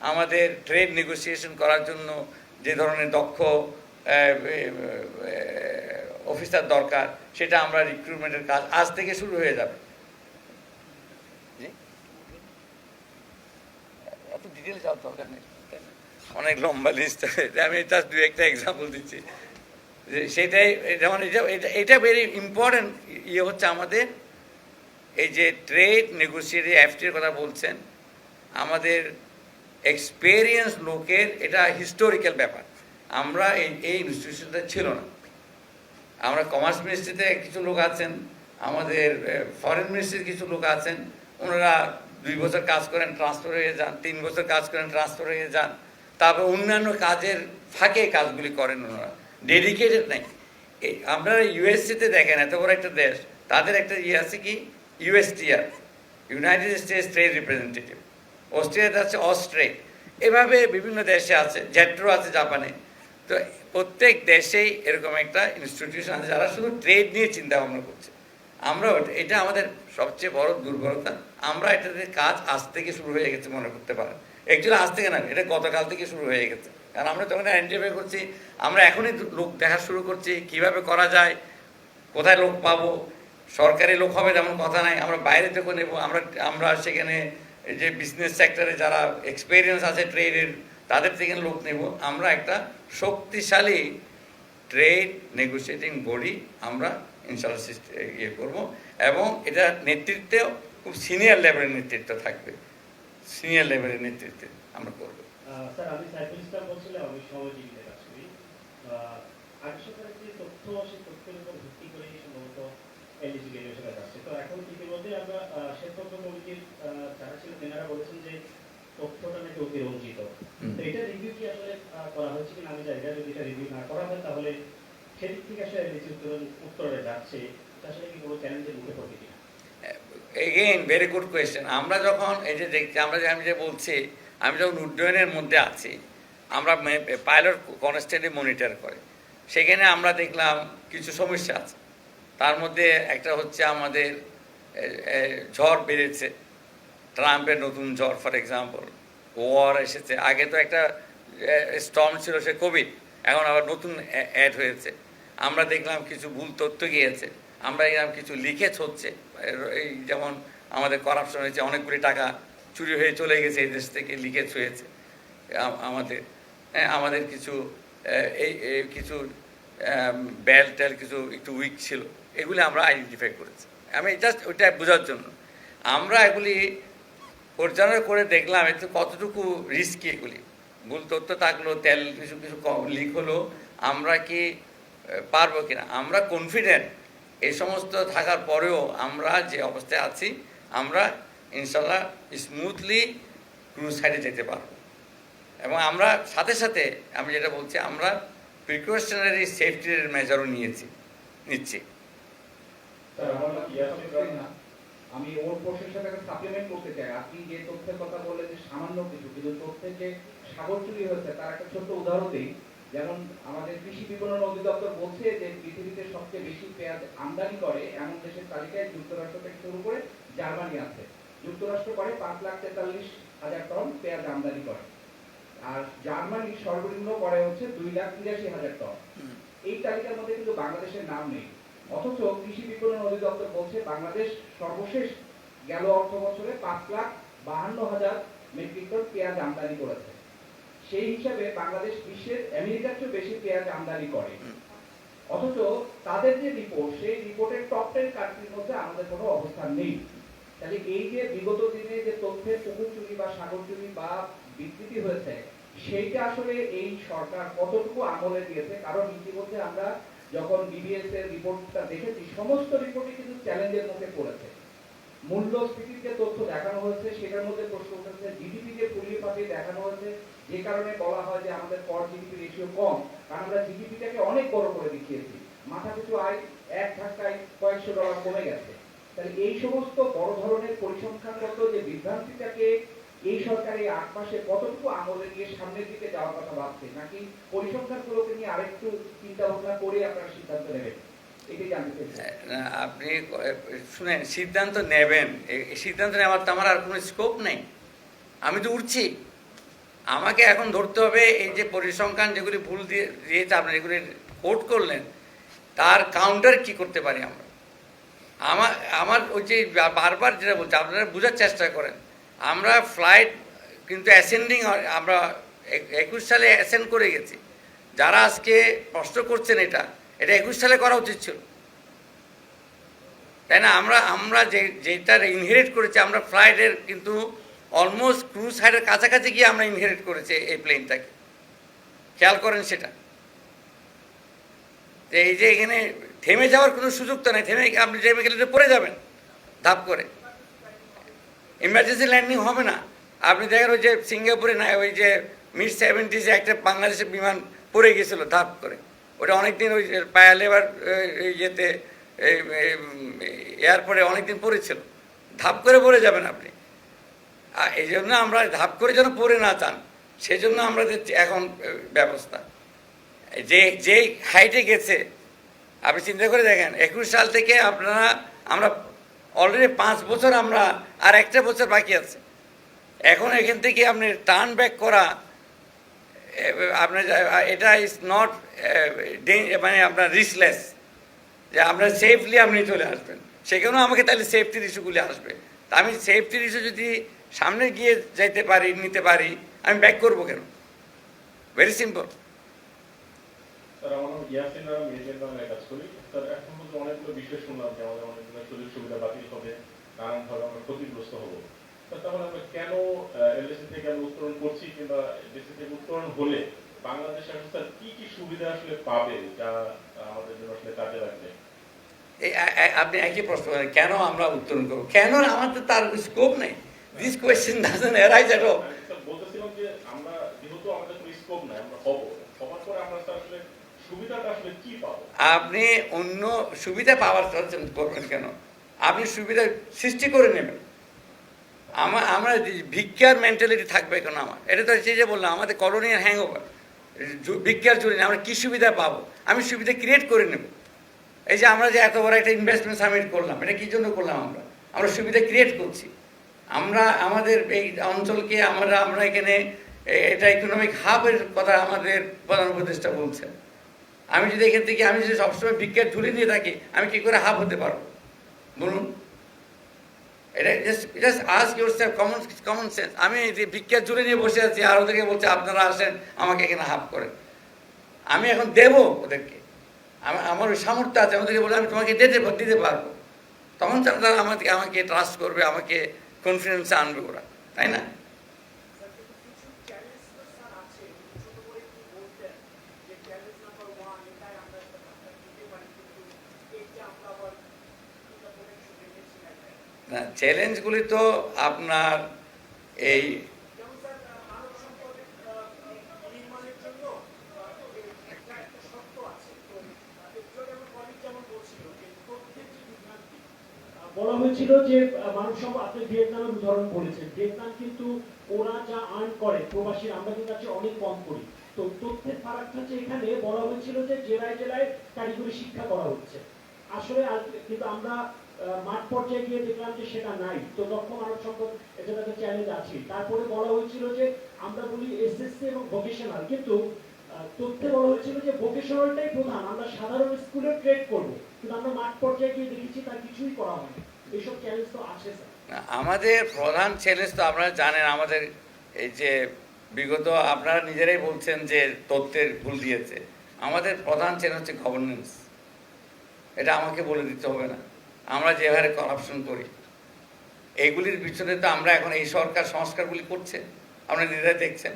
আমাদের ট্রেড নেগোসিয়েশন করার জন্য যে ধরনের দক্ষ অফিসার দরকার, সেটা আমরা রিক্রুটমেন্টের কাজ আজ থেকে শুরু হয়ে যাবে। এত ডিটেল যাওয়ার দরকার নেই, অনেক লম্বা লিস্ট। আমি জাস্ট 2-1টা এক্সাম্পল দিচ্ছি যে সেটাই, যেমন এটা ভেরি ইম্পর্টেন্ট হচ্ছে আমাদের এই যে ট্রেড নেগোসিয়েট এফটির কথা বলছেন, আমাদের এক্সপেরিয়েন্স লোকের এটা হিস্টোরিক্যাল ব্যাপার। আমরা এই ইনস্টিটিউশনটা ছিল না। আমরা কমার্স মিনিস্ট্রিতে কিছু লোক আছেন, আমাদের ফরেন মিনিস্ট্রির কিছু লোক আছেন, ওনারা 2 বছর কাজ করেন ট্রান্সফার হয়ে যান, 3 বছর কাজ করেন ট্রান্সফার হয়ে যান, তারপর অন্যান্য কাজের ফাঁকে কাজগুলি করেন, ওনারা ডেডিকেটেড নাই। আপনারা ইউএসসিতে দেখেন, এত বড় একটা দেশ, তাদের একটা ইয়ে আছে কি USTR, United states trade representative, অস্ট্রেলিয়াতে আছে অস্ট্রেট, এভাবে বিভিন্ন দেশে আছে, জেট্রো আছে জাপানে। তো প্রত্যেক দেশেই এরকম একটা ইনস্টিটিউশন আছে যারা শুধু ট্রেড নিয়ে চিন্তা ভাবনা করছে। আমরা এটা আমাদের সবচেয়ে বড় দুর্বলতা। আমরা এটাতে কাজ আজ থেকে শুরু হয়ে গেছে মনে করতে পারেন। অ্যাকচুয়ালি আজ থেকে না, এটা গতকাল থেকে শুরু হয়ে গেছে। কারণ আমরা যখন আইডেন্টিফাই করছি, আমরা এখনই লোক দেখা শুরু করছি কিভাবে করা যায়, কোথায় লোক পাবো। সরকারি লোক হবে তেমন কথা নাই, আমরা বাইরে থেকে নেব। আমরা সেখানে এই যে বিজনেস সেক্টরে যারা এক্সপেরিয়েন্স আছে ট্রেডের, তাদের থেকে লোক নেব। আমরা একটা শক্তিশালী ট্রেড নেগোসিয়েটিং বডি আমরা ইনশাল্লাহ ইয়ে করবো, এবং এটা নেতৃত্বেও খুব সিনিয়র লেভেলের নেতৃত্ব থাকবে, সিনিয়র লেভেলের নেতৃত্বে আমরা করবো। স্যার, আমি সাইফুল ইসলাম বলছিলাম, আমি সহযোগিতা কাজ করি। আগে সরকারের যে তথ্য, সেই তথ্যের উপর ভিত্তি করে সম্ভবত এলিজিবিলিটি আসছে। তো এখন ইতিমধ্যে আমরা শ্বেতপত্র কমিটির যারা ছিল তেনারা বলেছেন যে তথ্যটা নাকি অতিরঞ্জিত। তো এটা রিভিউ কি আসলে করা হয়েছে কিনা আমি জানি না। যদি এটা রিভিউ না করা হয় তাহলে সেদিক থেকে আসলে উত্তরে যাচ্ছে, আসলে কি কোনো চ্যালেঞ্জের মুখে পড়বে কিনা? Again very good question. আমরা যখন এই যে দেখছি, আমি যে বলছি, আমি যখন উড্ডয়নের মধ্যে আছি, আমরা পাইলট কনস্ট্যান্টলি মনিটর করে, সেখানে আমরা দেখলাম কিছু সমস্যা আছে। তার মধ্যে একটা হচ্ছে আমাদের ঝড় বেড়েছে, ট্রাম্পের নতুন ঝড়, ফর এক্সাম্পল ওয়ার এসেছে। আগে তো একটা স্টর্ম ছিল, সে কোভিড, এখন আবার নতুন অ্যাড হয়েছে। আমরা দেখলাম কিছু ভুল তথ্য গিয়েছে, আমরা এরকম কিছু লিকেজ হচ্ছে। এই যেমন আমাদের করাপশন হয়েছে, অনেকগুলি টাকা চুরি হয়ে চলে গেছে এই দেশ থেকে, লিকেজ হয়েছে। আমাদের কিছু কিছু বেল টেল কিছু একটু উইক ছিল, এগুলি আমরা আইডেন্টিফাই করেছি। আমি জাস্ট ওইটা বোঝার জন্য আমরা এগুলি পরিচালনা করে দেখলাম এতে কতটুকু রিস্কি। এগুলি ভুল তথ্য থাকলো, তেল কিছু কিছু লিক হলো, আমরা কি পারবো কিনা। আমরা কনফিডেন্ট এই সমস্ত থাকার পরেও আমরা যে অবস্থায় আছি, আমরা ইনশাল্লাহ স্মুথলি ক্রুজ সাইডে যেতে পারবো। এবং আমরা সাথে সাথে আমি যেটা বলছি, আমরা প্রিকশনারি সেফটির মেজারও নিচ্ছি। আমি ওর প্রশ্নের সাথে একটা সাপ্লিমেন্ট করতে চাই। আপনি যে তথ্যের কথা বললেন যে সামান্য কিছু, কিন্তু তথ্যের যে সাগর চুরি হয়েছে তার একটা ছোট্ট উদাহরণ দিই। যেমন আমাদের কৃষি বিপণন অধিদপ্তর বলছে যে পৃথিবীতে সবচেয়ে বেশি পেঁয়াজ আমদানি করে এমন দেশের তালিকায় যুক্তরাষ্ট্র থেকে শুরু করে জার্মানি আছে। যুক্তরাষ্ট্র করে 5,43,000 টন পেঁয়াজ আমদানি করে, আর জার্মানি সর্বনিম্ন করে হচ্ছে 2,83,000 টন। এই তালিকার মধ্যে কিন্তু বাংলাদেশের নাম নেই। অথচ কৃষি বিপণন অধিদপ্তর বলছে বাংলাদেশ সর্বশেষ গেল অর্থ বছরে 5,52,000 মেট্রিক টন পেঁয়াজ আমদানি করেছে। সেই হিসাবে বাংলাদেশ বিশ্বের আমেরিকার চেয়ে বেশি পেঁয়াজ আমদানি করে। অথচ তাদের যে রিপোর্ট, সেই রিপোর্টের টপ 10 কান্ট্রির মধ্যে আমাদের কোনো অবস্থান নেই। তাহলে এই যে বিগত দিনে যে তথ্যের পুকুর চুরি বা সাগর চুরি বা বিকৃতি হয়েছে, সেইটা আসলে এই সরকার কতটুকু আমলে দিয়েছে? কারণ ইতিমধ্যে আমরা যখন বিবিএস এর রিপোর্টটা দেখেছি, সমস্ত রিপোর্টই কিন্তু চ্যালেঞ্জের মুখে পড়েছে। মূল্যস্ফীতির যে তথ্য দেখানো হয়েছে সেটার মধ্যে প্রশ্ন উঠেছে, জিডিপি কে ফুলিয়ে ফাটিয়ে দেখানো হয়েছে, যে কারণে বলা হয় যে আমাদের কর জিডিপি রেশিও কম, কারণ আমরা জিডিপিটাকে অনেক বড় করে দেখিয়েছি। মাথা পিছু আয় এক ধাক্কায় কয়েকশো ডলার কমে গেছে। তাহলে এই সমস্ত বড় ধরনের পরিসংখ্যানগত যে বিভ্রান্তিটাকে এই সরকার এই 8 মাসে কতটুকু আমলে নিয়ে সামনের দিকে যাওয়ার কথা ভাবছে, নাকি পরিসংখ্যানগুলোকে নিয়ে আরেকটু চিন্তা ভাবনা করে আপনারা সিদ্ধান্ত নেবেন? এটাই জানতে চাই। আপনি শুনেন, সিদ্ধান্ত নেবেন, এই সিদ্ধান্ত নেওয়ার তো আমার আর কোনো স্কোপ নেই। আমি তো উঠছি, আমাকে এখন ধরতে হবে এই যে পরিসংখ্যান যেগুলি ভুল দিয়েছে, আপনি যেগুলি কোট করলেন, তার কাউন্টার কি করতে পারি আমরা। আমার ওই যে বারবার যেটা বলছি, আপনারা বোঝার চেষ্টা করেন, আমরা ফ্লাইট কিন্তু অ্যাসেন্ডিং, আমরা 21 সালে অ্যাসেন্ড করে গেছি। যারা আজকে প্রশ্ন করছেন এটা 21 সালে করা উচিত ছিল। তাই না? আমরা আমরা যেটা ইনহেরিট করেছি, আমরা ফ্লাইটের কিন্তু অলমোস্ট ক্রুজ হাইটের কাছাকাছি গিয়ে আমরা ইনহেরিট করেছি এই প্লেনটাকে, খেয়াল করেন সেটা। যে এই যে এখানে থেমে যাওয়ার কোনো সুযোগ তো নেই, আপনি থেমে গেলে তো পড়ে যাবেন ধাপ করে, ইমার্জেন্সি ল্যান্ডিং হবে না। আপনি দেখেন ওই যে সিঙ্গাপুরে না, ওই যে মিড-70s একটা বাংলাদেশের বিমান পড়ে গেছিল ধাপ করে, ওটা অনেকদিন ওই পায়া লেবার ইয়েতে এয়ারপোর্টে অনেকদিন পড়েছিল, ধাপ করে পড়ে যাবেন আপনি। আর এই জন্য আমরা ধাপ করে যেন পড়ে না চান, সেই জন্য আমরা এখন ব্যবস্থা যে হাইটে গেছে, আপনি চিন্তা করে দেখেন 21 সাল থেকে আমরা অলরেডি 5 বছর, আমরা আর একটা বছর বাকি আছে। এখন এখান থেকে আপনি টার্ন ব্যাক করা আপনার এটা ইজ নট মানে আপনার রিস্কলেস, যে আপনার সেফলি আপনি চলে আসবেন। সেখানেও আমাকে তাহলে সেফটির ইস্যুগুলি আসবে। তা আমি সেফটির ইস্যু যদি সামনে গিয়ে যাইতে পারি, নিতে পারি, আমি ব্যাক করবো কেন? Very simple. স্যার, আমার নাম ইয়াসিন, আমি এজেন্ট বাংলায় কাজ করি। স্যার, এখন পর্যন্ত অনেকগুলো বিষয় শুনলাম যে আমাদের অনেকগুলো সুযোগ সুবিধা বাতিল হবে, নানানভাবে আমরা ক্ষতিগ্রস্ত হবো। তাহলে আমরা কেন এলডিসি থেকে আমরা উত্তরণ করছি, কিংবা এলডিসি থেকে উত্তরণ হলে বাংলাদেশ আসলে কি কি সুবিধা আসলে পাবে যা আমাদের জন্য আসলে কাজে লাগবে? আপনি একই প্রশ্ন করেন, কেন আমরা উত্তরণ করবো? কেন? আমাদের তার স্কোপ নেই। This question doesn't arise at all. বলতেছিলাম যে আমরা যেহেতু আমাদের কোনো স্কোপ নাই, আমরা হবো, হবার পরে আমরা আসলে সুবিধাটা আসলে কি পাবো? আপনি অন্য সুবিধা পাওয়ার করবেন কেন? আপনি সুবিধা সৃষ্টি করে নেবেন। আমরা ভিক্ষার মেন্টালিটি থাকবে কেন? আমার এটা তো সেই যে বললাম, আমাদের কলোনিয়াল হ্যাংওভার, ভিক্ষার জন্য আমরা কী সুবিধা পাবো? আমি সুবিধা ক্রিয়েট করে নেব। এই যে আমরা যে এত বড় একটা ইনভেস্টমেন্ট সাবমিট করলাম, এটা কী জন্য করলাম? আমরা সুবিধা ক্রিয়েট করছি। আমরা আমাদের এই অঞ্চলকে আমরা এখানে এটা ইকোনমিক হাবের কথা আমাদের প্রধান উপদেষ্টা বলছেন। আমি যদি এখান থেকে আমি যদি সবসময় ভিক্ষার ঝুলি নিয়ে থাকি, আমি কী করে হাব হতে পারবো বলুন? এটা just ask yourself, common sense. আমি যে ভিক্ষার ঝুলি নিয়ে বসে আছি, আর ওদেরকে বলছে আপনারা আসেন আমাকে এখানে হাব করেন। আমি এখন দেবো ওদেরকে, আমার ওই সামর্থ্য আছে, আমাদেরকে বলে আমি তোমাকে দিতে পারবো। তখন তারা আমাকে ট্রাস্ট করবে, আমাকে কনফিডেন্সে আনবে ওরা, তাই না? না, চ্যালেঞ্জগুলি তো আপনার এই বলা হয়েছিল যে মানব সম্পদ, আপনি ভিয়েতনামের উদাহরণ বলেছেন, ভিয়েতনাম কিন্তু ওরা যা আর্ন করে প্রবাসীর, আমরা কিন্তু কাছে অনেক কম করি। তো তথ্যের ফারাকটা হচ্ছে এখানে বলা হয়েছিল যে জেলায় জেলায় কারিগরি শিক্ষা করা হচ্ছে। আসলে কিন্তু আমরা মাঠ পর্যায়ে গিয়ে দেখলাম যে সেটা নাই। তো দক্ষ মানব সম্পদ এটা একটা চ্যালেঞ্জ আছে। তারপরে বলা হয়েছিল যে আমরা বলি এসএসসি এবং ভোকেশনাল, কিন্তু তথ্যে বলা হয়েছিল যে ভোকেশনালটাই প্রধান, আমরা সাধারণ স্কুলে ট্রেড করবো, কিন্তু আমরা মাঠ পর্যায়ে গিয়ে দেখেছি তার কিছুই করা হয়নি। এইসব চ্যালেঞ্জ তো আছে স্যার। আমাদের প্রধান চ্যালেঞ্জ তো আপনারা জানেন, আমাদের এই যে বিগত আপনারা নিজেরাই বলছেন যে তথ্যের ভুল দিয়েছে। আমাদের প্রধান চ্যালেঞ্জ হচ্ছে গভর্নেন্স। এটা আমাকে বলে দিতে হবে না। আমরা যে হারে করাপশন করি, এইগুলির পিছনে তো আমরা এখন এই সরকার সংস্কারগুলি করছে, আপনারা নিজেরাই দেখছেন।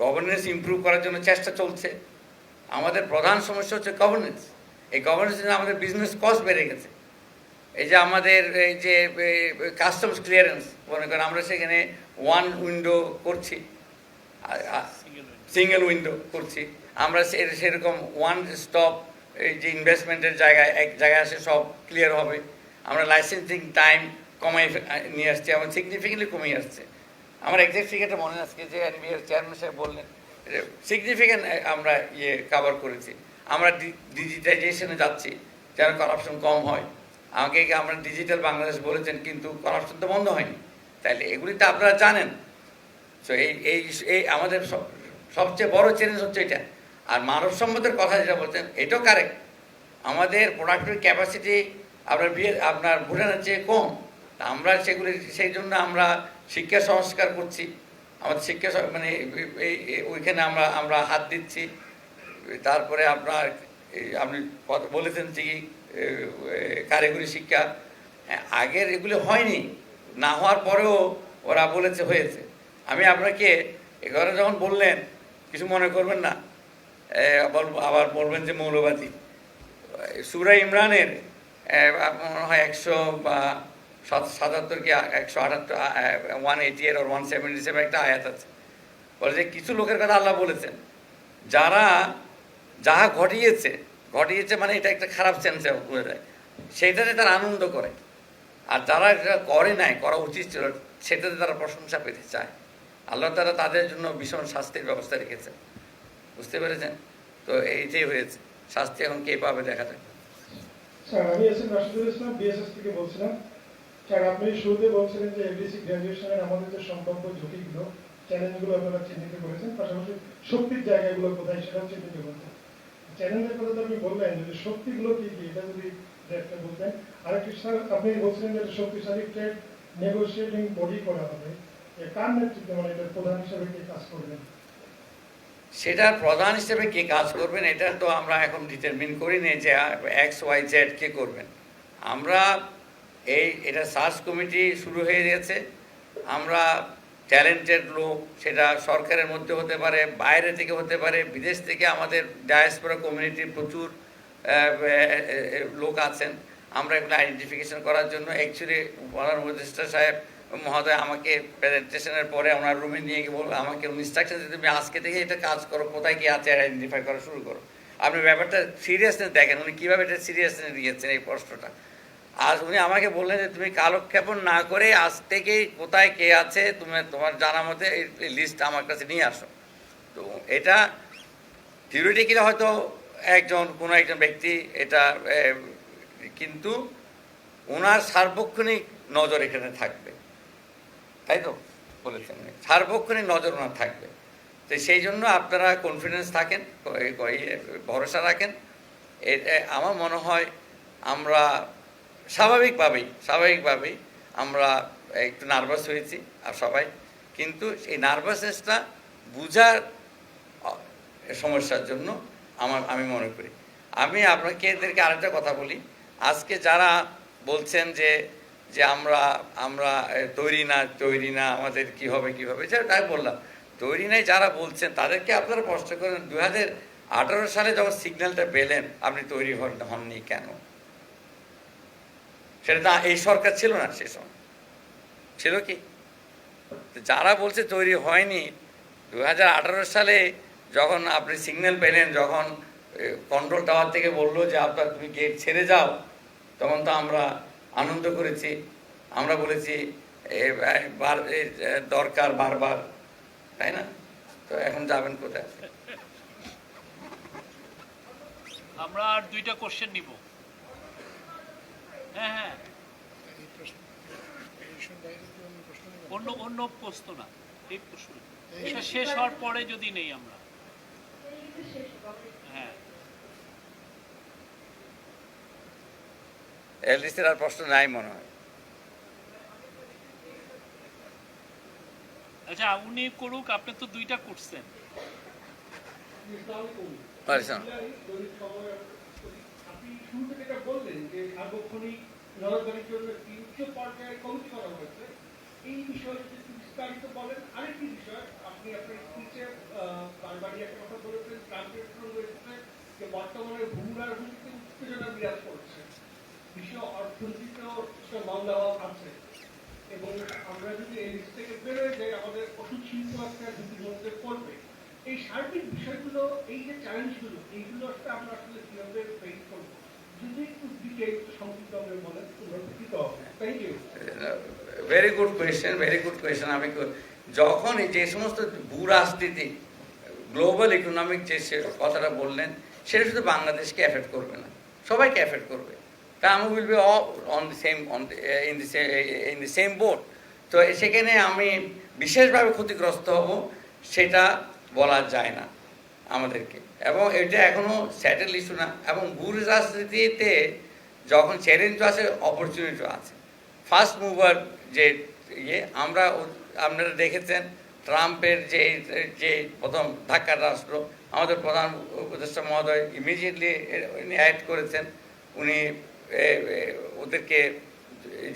গভর্নেন্স ইমপ্রুভ করার জন্য চেষ্টা চলছে। আমাদের প্রধান সমস্যা হচ্ছে গভর্নেন্স। এই গভর্নেন্সের জন্য আমাদের বিজনেস কস্ট বেড়ে গেছে। এই যে আমাদের এই যে কাস্টমস ক্লিয়ারেন্স, মনে করেন আমরা সেখানে ওয়ান উইন্ডো করছি, সিঙ্গেল উইন্ডো করছি। আমরা সেরকম ওয়ান স্টপ, এই যে ইনভেস্টমেন্টের জায়গায় এক জায়গায় আসে সব ক্লিয়ার হবে। আমরা লাইসেন্সিং টাইম কমাই নিয়ে আসছি, আমার সিগনিফিকেন্টলি কমিয়ে আসছে। আমার এক্সাক্ট ফিগারটা মনে আসছে যে এনবিআর চেয়ারম্যান সাহেব বললেন, সিগনিফিকেন্ট আমরা কভার করেছি। আমরা ডিজিটাইজেশনে যাচ্ছি যেন করাপশন কম হয়। আমাকে আমরা ডিজিটাল বাংলাদেশ বলেছেন, কিন্তু করাপশন তো বন্ধ হয়নি। তাইলে এগুলি তো আপনারা জানেন। সো এই আমাদের সবচেয়ে বড় চ্যালেঞ্জ হচ্ছে এটা। আর মানব সম্পদের কথা যেটা বলছেন, এটাও কারেক্ট। আমাদের প্রোডাক্টিভ ক্যাপাসিটি আপনার ভুটানের চেয়ে কম। আমরা সেই জন্য আমরা শিক্ষা সংস্কার করছি। আমাদের শিক্ষা মানে ওইখানে আমরা হাত দিচ্ছি। তারপরে আপনি বলেছেন যে কারিগরি শিক্ষা, আগের এগুলো হয়নি, না হওয়ার পরেও ওরা বলেছে হয়েছে। আমি আপনাকে এখানে যখন বললেন কিছু মনে করবেন না, আবার বলবেন যে মৌলবাদী। সূরা ইমরানের মনে হয় 177 কি 178, 188 or 177 একটা আয়াত আছে, বলে যে কিছু লোকের কথা আল্লাহ বলেছেন যারা যাহা ঘটিয়েছে মানে এটা একটা খারাপ সেন্সে বলে যায়, সেইটাতে তারা আনন্দ করে, আর যারা এটা করে নাই, করা উচিত ছিল, সেটাতে তারা প্রশংসা পেতে চায়। আল্লাহ তারা তাদের জন্য ভীষণ শাস্তির ব্যবস্থা রেখেছেন, বুঝতে পেরেছেন? তো এইটাই হয়েছে, শাস্তি এখন কে পাবে দেখা যাক। স্যার, আমি এস এম রাশিদুল ইসলাম বিএসএস থেকে বলছিলাম। স্যার, আপনি শুরুতে বলছিলেন যে এফডিসি গ্র্যাজুয়েশনের আমাদের যে সম্ভাব্য ঝুঁকিগুলো, চ্যালেঞ্জগুলো আপনারা চিহ্নিত করেছেন, পাশাপাশি শক্তির জায়গাগুলো কোথায় সেটাও চিহ্নিত করেছেন। চ্যালেঞ্জের কথা তো আপনি বললেন, যদি শক্তিগুলো কি কি এটা যদি একটা বলতেন। আরেকটি স্যার, আপনি বলছিলেন যে শক্তিশালী ট্রেড নেগোসিয়েটিং বডি করা হবে, কার নেতৃত্বে, মানে এটার প্রধান হিসেবে কে কাজ করবেন? সেটার প্রধান হিসেবে কে কাজ করবেন এটা তো আমরা এখন ডিটারমিন করিনি যে XYZ কে করবেন। আমরা এটা সার্চ কমিটি শুরু হয়ে গেছে। আমরা ট্যালেন্টেড লোক, সেটা সরকারের মধ্যে হতে পারে, বাইরে থেকে হতে পারে, বিদেশ থেকে আমাদের ডায়াসপোরা কমিউনিটির প্রচুর লোক আছেন। আমরা এগুলো আইডেন্টিফিকেশন করার জন্য অ্যাকচুয়ালি প্রধান উপদেষ্টা সাহেব মহোদয় আমাকে প্রেজেন্টেশনের পরে ওনার রুমে নিয়ে গিয়ে বলবো, আমাকে ইনস্ট্রাকশন দিতে, তুমি আজকে থেকে এটা কাজ করো, কোথায় কি আছে আইডেন্টিফাই করা শুরু করো। আপনি ব্যাপারটা সিরিয়াসনেস দেখেন, উনি কীভাবে এটা সিরিয়াসনেস দিয়েছেন এই প্রশ্নটা। আজ উনি আমাকে বললেন যে তুমি কালক্ষেপণ না করে আজ থেকেই কোথায় কে আছে তোমার জানা মতে এই লিস্ট আমার কাছে নিয়ে আসো। তো এটা থিওরিটিক্যালি হয়তো কোনো একজন ব্যক্তি এটা, কিন্তু ওনার সার্বক্ষণিক নজর এখানে থাকবে, তাই তো বলেছেন, সার্বক্ষণিক নজর ওনার থাকবে। তো সেই জন্য আপনারা কনফিডেন্স থাকেন, ভরসা রাখেন। এটা আমার মনে হয় আমরা স্বাভাবিকভাবেই আমরা একটু নার্ভাস হয়েছি আর সবাই, কিন্তু এই নার্ভাসনেসটা বুঝার সমস্যার জন্য আমি মনে করি। আমি আপনাকে এদেরকে আরেকটা কথা বলি, আজকে যারা বলছেন যে আমরা তৈরি না আমাদের কি হবে যেটা তাই বললাম, তৈরি নাই যারা বলছেন তাদেরকে আপনারা প্রশ্ন করেন 2018 সালে যখন সিগন্যালটা পেলেন আপনি তৈরি হননি কেন? সেটা তো এই সরকার ছিল না, সে সময় ছিল কি? যারা বলছে তৈরি হয়নি, 2018 সালে যখন আপনি সিগন্যাল পেলেন, যখন কন্ট্রোল টাওয়ার থেকে বললো যে তুমি গেট ছেড়ে যাও, তখন তো আমরা আনন্দ করেছি, আমরা বলেছি দরকার বারবার, তাই না? তো এখন যাবেন কোথায়? আমরা আর 2টা কোশ্চেন নিব। হ্যাঁ, অন্য প্রশ্ন না, এই প্রশ্ন শেষ হওয়ার পরে যদি নেই আমরা। হ্যাঁ, এলডিসির আর প্রশ্ন নাই মনে হয়। আচ্ছা, উনি করুক, আপনি তো 2টা করছেন। আপনি শুরু থেকে এটা বললেন যে সার্বক্ষণিক নজরদারির জন্য একটি উচ্চ পর্যায়ের কমিটি করা হয়েছে, এই বিষয়ে যদি বিস্তারিত বলেন। আরেকটি বিষয়, আপনি আপনার স্পিচে বারবারই একটা কথা বলেছেন, ট্রান্সলেশন রয়েছে যে বর্তমানে ভূ রাজনীতিতে উত্তেজনা বিরাজ করছে, বিশ্ব অর্থনীতিতেও মামলা আছে, এবং আমরা যদি এই লিস্ট থেকে বেরোয় যাই আমাদের ওষুধ শিল্প একটা ঝুঁকির মধ্যে পড়বে। এই সার্বিক বিষয়গুলো, এই যে চ্যালেঞ্জগুলো, এইগুলো আমরা আসলে কিভাবে ফেস করবো, যদি একটু ডিটেইল সংক্ষিপ্তভাবে বলেন উপকৃত হবে। Thank you. Very good question. আমি যখন যে সমস্ত ভূ রাজনীতি, গ্লোবাল ইকোনমিক যে কথাটা বললেন, সেটা শুধু বাংলাদেশকে এফেক্ট করবে না, সবাইকে এফেক্ট করবে। কারণ will be all in the same boat. তো সেখানে আমি বিশেষভাবে ক্ষতিগ্রস্ত হব সেটা বলা যায় না আমাদেরকে, এবং এটা এখনও স্যাটেল ইস্যু না। এবং ভূ রাজনীতিতে যখন চ্যালেঞ্জও আছে, অপরচুনিটিও আছে। ফার্স্ট মুভার যে আপনারা দেখেছেন ট্রাম্পের যে প্রথম ধাক্কাটা আসলো, আমাদের প্রধান উপদেষ্টা মহোদয় ইমিডিয়েটলি অ্যাড করেছেন, উনি ওদেরকে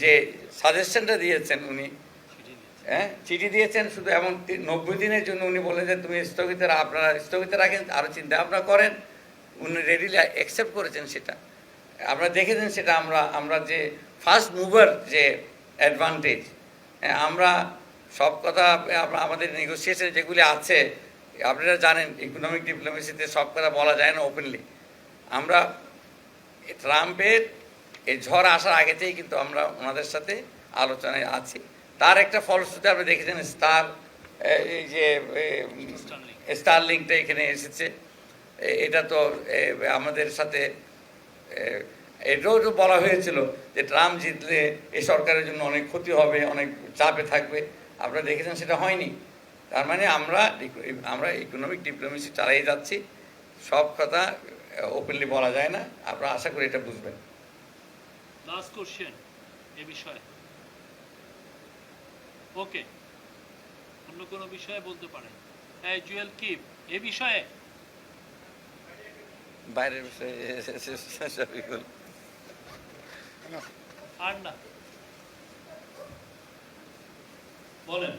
যে সাজেশনটা দিয়েছেন, উনি চিঠি দিয়েছেন শুধু, এমন 90 দিনের জন্য উনি বলেন যে তুমি আপনারা স্থগিত রাখেন, আরও চিন্তা ভাবনা করেন। উনি রেডিলি অ্যাকসেপ্ট করেছেন সেটা। আপনারা দেখেছেন সেটা। আমরা যে ফার্স্ট মুভার যে অ্যাডভান্টেজ, আমরা সব কথা আমাদের নেগোসিয়েশন যেগুলি আছে, আপনারা জানেন ইকোনমিক ডিপ্লোমেসিতে সব কথা বলা যায় না ওপেনলি। আমরা ট্রাম্পের এই ঝড় আসার আগেতেই কিন্তু আমরা ওনাদের সাথে আলোচনায় আছি। তার একটা ফলশ্রুতি আপনি দেখেছেন এই যে স্টারলিংকটা এখানে এসেছে। এটা তো আমাদের সাথে এটাও তো বলা হয়েছিল যে ট্রাম্প জিতলে এই সরকারের জন্য অনেক ক্ষতি হবে, অনেক চাপে থাকবে। আপনারা দেখেছেন সেটা হয়নি। তার মানে আমরা ইকোনমিক ডিপ্লোমেসি চালিয়ে যাচ্ছি। সব কথা ওপেনলি বলা যায় না। আপনারা আশা করি এটা বুঝবেন। লাস্ট কোশ্চেন এ বিষয়ে। ওকে, অন্য কোনো বিষয়ে বলতে পারেন? জুয়েল কিপ এ বিষয়ে বাইরের বিষয়ে আর না বলেন।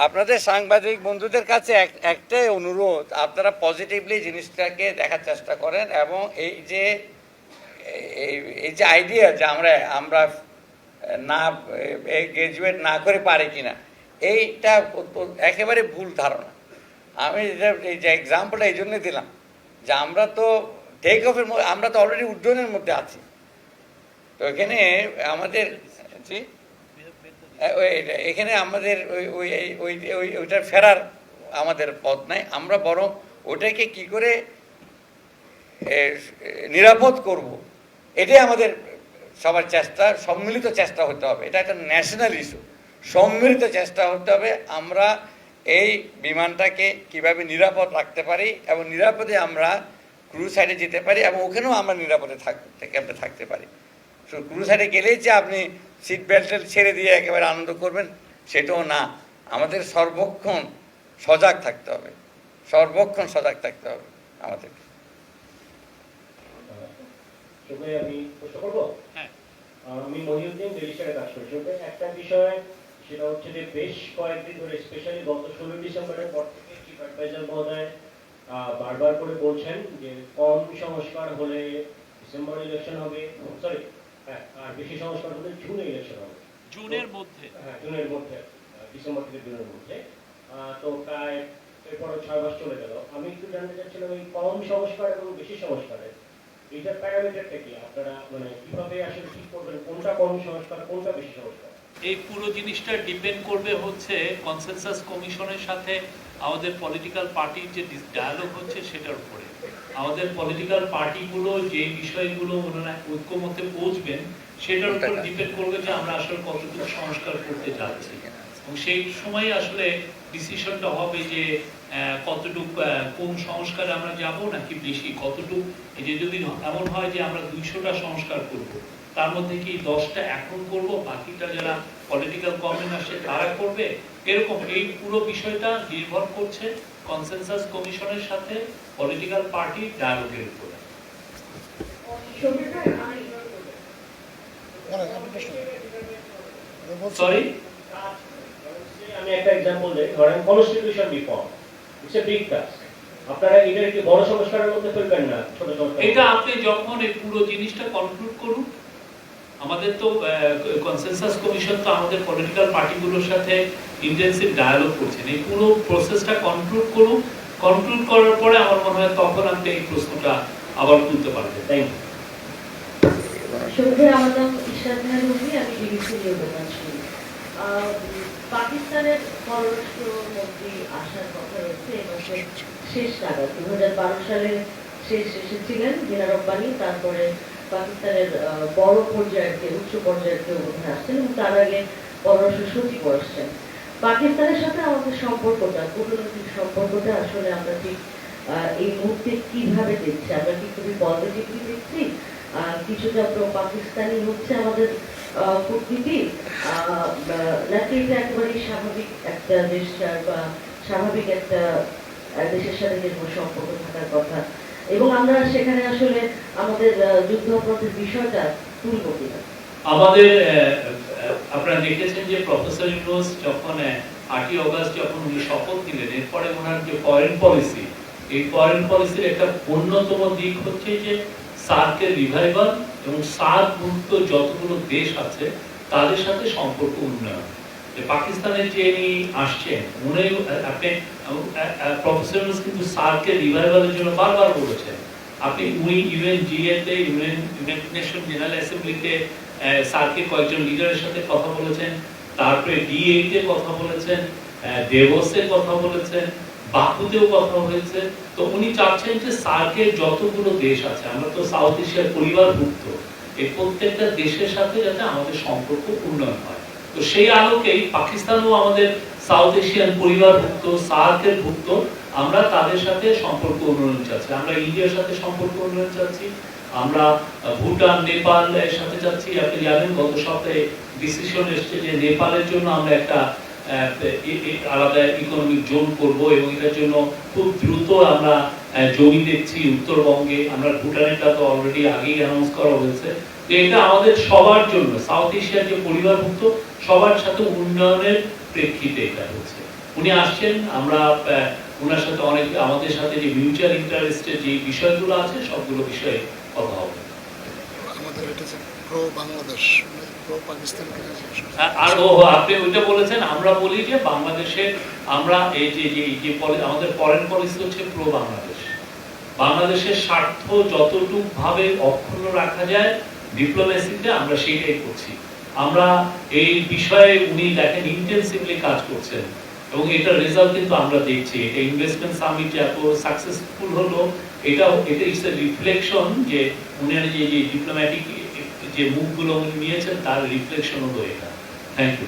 আপনাদের সাংবাদিক বন্ধুদের কাছে একটাই অনুরোধ, আপনারা পজিটিভলি জিনিসটাকে দেখার চেষ্টা করেন এবং এই যে আইডিয়া যে আমরা না গ্রাজুয়েট না করে পারি কিনা, এইটা একেবারে ভুল ধারণা। আমি এই যে এক্সাম্পলটা এই জন্য দিলাম যে আমরা তো টেক অফের মধ্যে, আমরা তো অলরেডি উড্ডয়নের মধ্যে আছি। তো এখানে আমাদের এখানে আমাদের ওইটার ফেরার আমাদের পথ নাই। আমরা বরং ওটাকে কি করে নিরাপদ করব, এটাই আমাদের সবার চেষ্টা, সম্মিলিত চেষ্টা হতে হবে। এটা একটা ন্যাশনাল ইস্যু, সম্মিলিত চেষ্টা হতে হবে। আমরা এই বিমানটাকে কিভাবে নিরাপদ রাখতে পারি এবং নিরাপদে আমরা ক্রুজ সাইডে যেতে পারি এবং ওখানেও আমরা নিরাপদে থাকতে পারি। ক্রুজ সাইডে গেলেই যে আপনি সিট বেল্ট ছেড়ে দিয়ে একেবারে আনন্দ করবেন সেটাও না। আমাদের সর্বক্ষণ সজাগ থাকতে হবে, সর্বক্ষণ সজাগ থাকতে হবে আমাদেরকে। আমি প্রশ্ন করবো? আমি মহিউদ্দিন ডেলিশনে কাজ করছি। একটা বিষয় সেটা হচ্ছে যে বেশ কয়েকদিন ধরে, স্পেশালি গত 16 ডিসেম্বরের পর থেকে চিফ অ্যাডভাইজার মহোদয় বারবার করে বলছেন যে কম সংস্কার হলে ডিসেম্বর ইলেকশন হবে, সরি আর বেশি সংস্কার হলে জুনে ইলেকশন হবে, জুনের মধ্যে। হ্যাঁ, জুনের মধ্যে, ডিসেম্বর থেকে জুনের মধ্যে। তো প্রায় এরপর 6 মাস চলে গেল। আমি একটু জানতে চাচ্ছিলাম এই কম সংস্কার এবং বেশি সংস্কারের এইটার প্যারামিটারটা কি? আপনারা মানে কিভাবে আসলে ঠিক করবেন কোনটা কম সংস্কার, কোনটা বেশি সংস্কার? এই পুরো জিনিসটা ডিপেন্ড করবে হচ্ছে কনসেনসাস কমিশনের সাথে আমাদের পলিটিক্যাল পার্টির যে ডায়ালগ হচ্ছে সেটার উপরে। আমাদের পলিটিক্যাল পার্টিগুলো যে বিষয়গুলো ওনারা ঐক্যমতে পৌঁছবেন সেটার উপর ডিপেন্ড করবে যে আমরা আসলে কতটুকু সংস্কার করতে যাচ্ছি, এবং সেই সময় আসলে ডিসিশনটা হবে যে কতটুকু কোন সংস্কারে আমরা যাব নাকি বেশি কতটুকু। এই যে যদি এমন হয় যে আমরা 200টা সংস্কার করব, তার মধ্যে কি 10টা এখন করব, বাকিটা যারা পলিটিক্যাল গভর্নমেন্ট আসে তারা করবে, এরকম। এই পুরো বিষয়টা নির্ভর করছে কনসেনসাস কমিশনের সাথে পলিটিক্যাল পার্টি ডায়ালগের উপরে। সরি, আমি একটা एग्जांपल দেই। ধরেন constitution reform, it's a big task. আপনারা এটা কি বড় সংস্কারের মধ্যে ফেলবেন না, ছোট সংস্কার? এটা আপনি যখন এই পুরো জিনিসটা কনক্লুড করুন, আমাদের তো কনসেনসাস কমিশন তো আমাদের পলিটিক্যাল পার্টিগুলোর সাথে ইন্টেনসিভ ডায়ালগ করছেন। এই পুরো প্রসেসটা কনক্লুড করুন, কনক্লুড করার পরে আমার মনে হয় তখন আপনি এই প্রশ্নটা আবার তুলতে পারবেন। Thank you. শুভেচ্ছা, আমার নাম ইশরাত রুমি, আমি বিবিসি নিউজ শুনি। পাকিস্তানের পররাষ্ট্রমন্ত্রী আসার কথা রয়েছে এই মাসের শেষ নাগাদ, 2012 সালে শেষ এসেছিলেন দিনা রব্বানি। তারপরে পাকিস্তানের বড় পর্যায়ের উচ্চ পর্যায়ের কেউ ওখানে আসছেন এবং তার আগে পররাষ্ট্র সচিব আসছেন। পাকিস্তানের সাথে আমাদের সম্পর্কটা, কূটনৈতিক সম্পর্কটা আসলে আমরা ঠিক এই মুহূর্তে কিভাবে দেখছি? আমরা কি খুবই পজিটিভলি দেখছি? কিছুটা পাকিস্তানি হচ্ছে আমাদের কূটনীতি, নাকি এটা একেবারে স্বাভাবিক একটা জেস্টার বা স্বাভাবিক একটা দেশের সাথে নির্ভর সম্পর্ক থাকার কথা, এবং আমরা সেখানে আসলে আমাদের যুদ্ধাপরাধের বিষয়টা তুলব কিনা। আমাদের আপনারা দেখেছেন যে প্রফেসর ইউনূস যখন 8ই অগস্ট যখন উনি শপথ নিলেন, এরপরে ওনার যে ফরেন পলিসি, এই ফরেন পলিসির একটা অন্যতম দিক হচ্ছে যে সার্কের রিভাইভাল এবং সার্ক মুক্ত যতগুলো দেশ আছে তাদের সাথে সম্পর্ক উন্নয়ন। পাকিস্তানের যে ইনি আসছেন উনি আপনি প্রফেসর ইউনূস কিন্তু সার্কের রিভাইভালের জন্য বারবার বলেছেন। আপনি উনি ইউএনজিএ তে ইউনাইটেড নেশন জেনারেল অ্যাসেম্বলিতে সার্কের কয়েকজন লিডারের সাথে কথা বলেছেন, তারপরে ডি8 তে কথা বলেছেন, ডেভোসে কথা বলেছেন, বাকুতেও কথা হয়েছে। তো উনি চাচ্ছেন যে সার্কের যতগুলো দেশ আছে, আমরা তো সাউথ এশিয়ার পরিবারভুক্ত, এই প্রত্যেকটা দেশের সাথে যাতে আমাদের সম্পর্ক উন্নয়ন হয়। তো সেই আলোকেই পাকিস্তানও আমাদের সাউথ এশিয়ান পরিবারভুক্ত, সার্কের ভুক্ত, আমরা তাদের সাথে সম্পর্ক উন্নয়ন চাচ্ছি। আমরা ইন্ডিয়ার সাথে সম্পর্ক উন্নয়ন চাচ্ছি, আমরা ভুটান, নেপালের সাথে যাচ্ছি। আপনি জানেন গত সপ্তাহে ডিসিশন এসেছে যে নেপালের জন্য আমরা একটা আলাদা ইকোনমিক জোন করব, এবং এটার জন্য খুব দ্রুত আমরা জমি দেখছি উত্তরবঙ্গে। আমরা ভুটানেরটা তো অলরেডি আগেই অ্যানাউন্স করা হয়েছে। তো এটা আমাদের সবার জন্য, সাউথ এশিয়ার যে পরিবারভুক্ত সবার সাথে উন্নয়নের প্রেক্ষিতে এটা হচ্ছে। উনি আসছেন, আমরা ওনার সাথে অনেক আমাদের সাথে যে মিউচুয়াল ইন্টারেস্টের যে বিষয়গুলো আছে সবগুলো বিষয়ে কথা হবে। আমাদের এটা যে প্রো বাংলাদেশ, প্রো পাকিস্তান, আর আপনি ওইটা বলেছেন, আমরা বলি যে বাংলাদেশে আমরা এই যে আমাদের ফরেন পলিসি হচ্ছে প্রো বাংলাদেশ। বাংলাদেশের স্বার্থ যতটুকু ভাবে অক্ষুণ্ণ রাখা যায় ডিপ্লোমেসিতে আমরা সেইটাই করছি। আমরা এই বিষয়ে উনি দেখেন ইন্টেন্সিভলি কাজ করছেন, এবং এটার রেজাল্ট কিন্তু আমরা দেখছি। এটা ইনভেস্টমেন্ট সামিট এত সাকসেসফুল হলো, এটা ইটস এ রিফ্লেকশন যে উনার যে ডিপ্লোম্যাটিক যে মুভগুলো উনি নিয়েছেন তার রিফ্লেকশন হলো এটা। Thank you.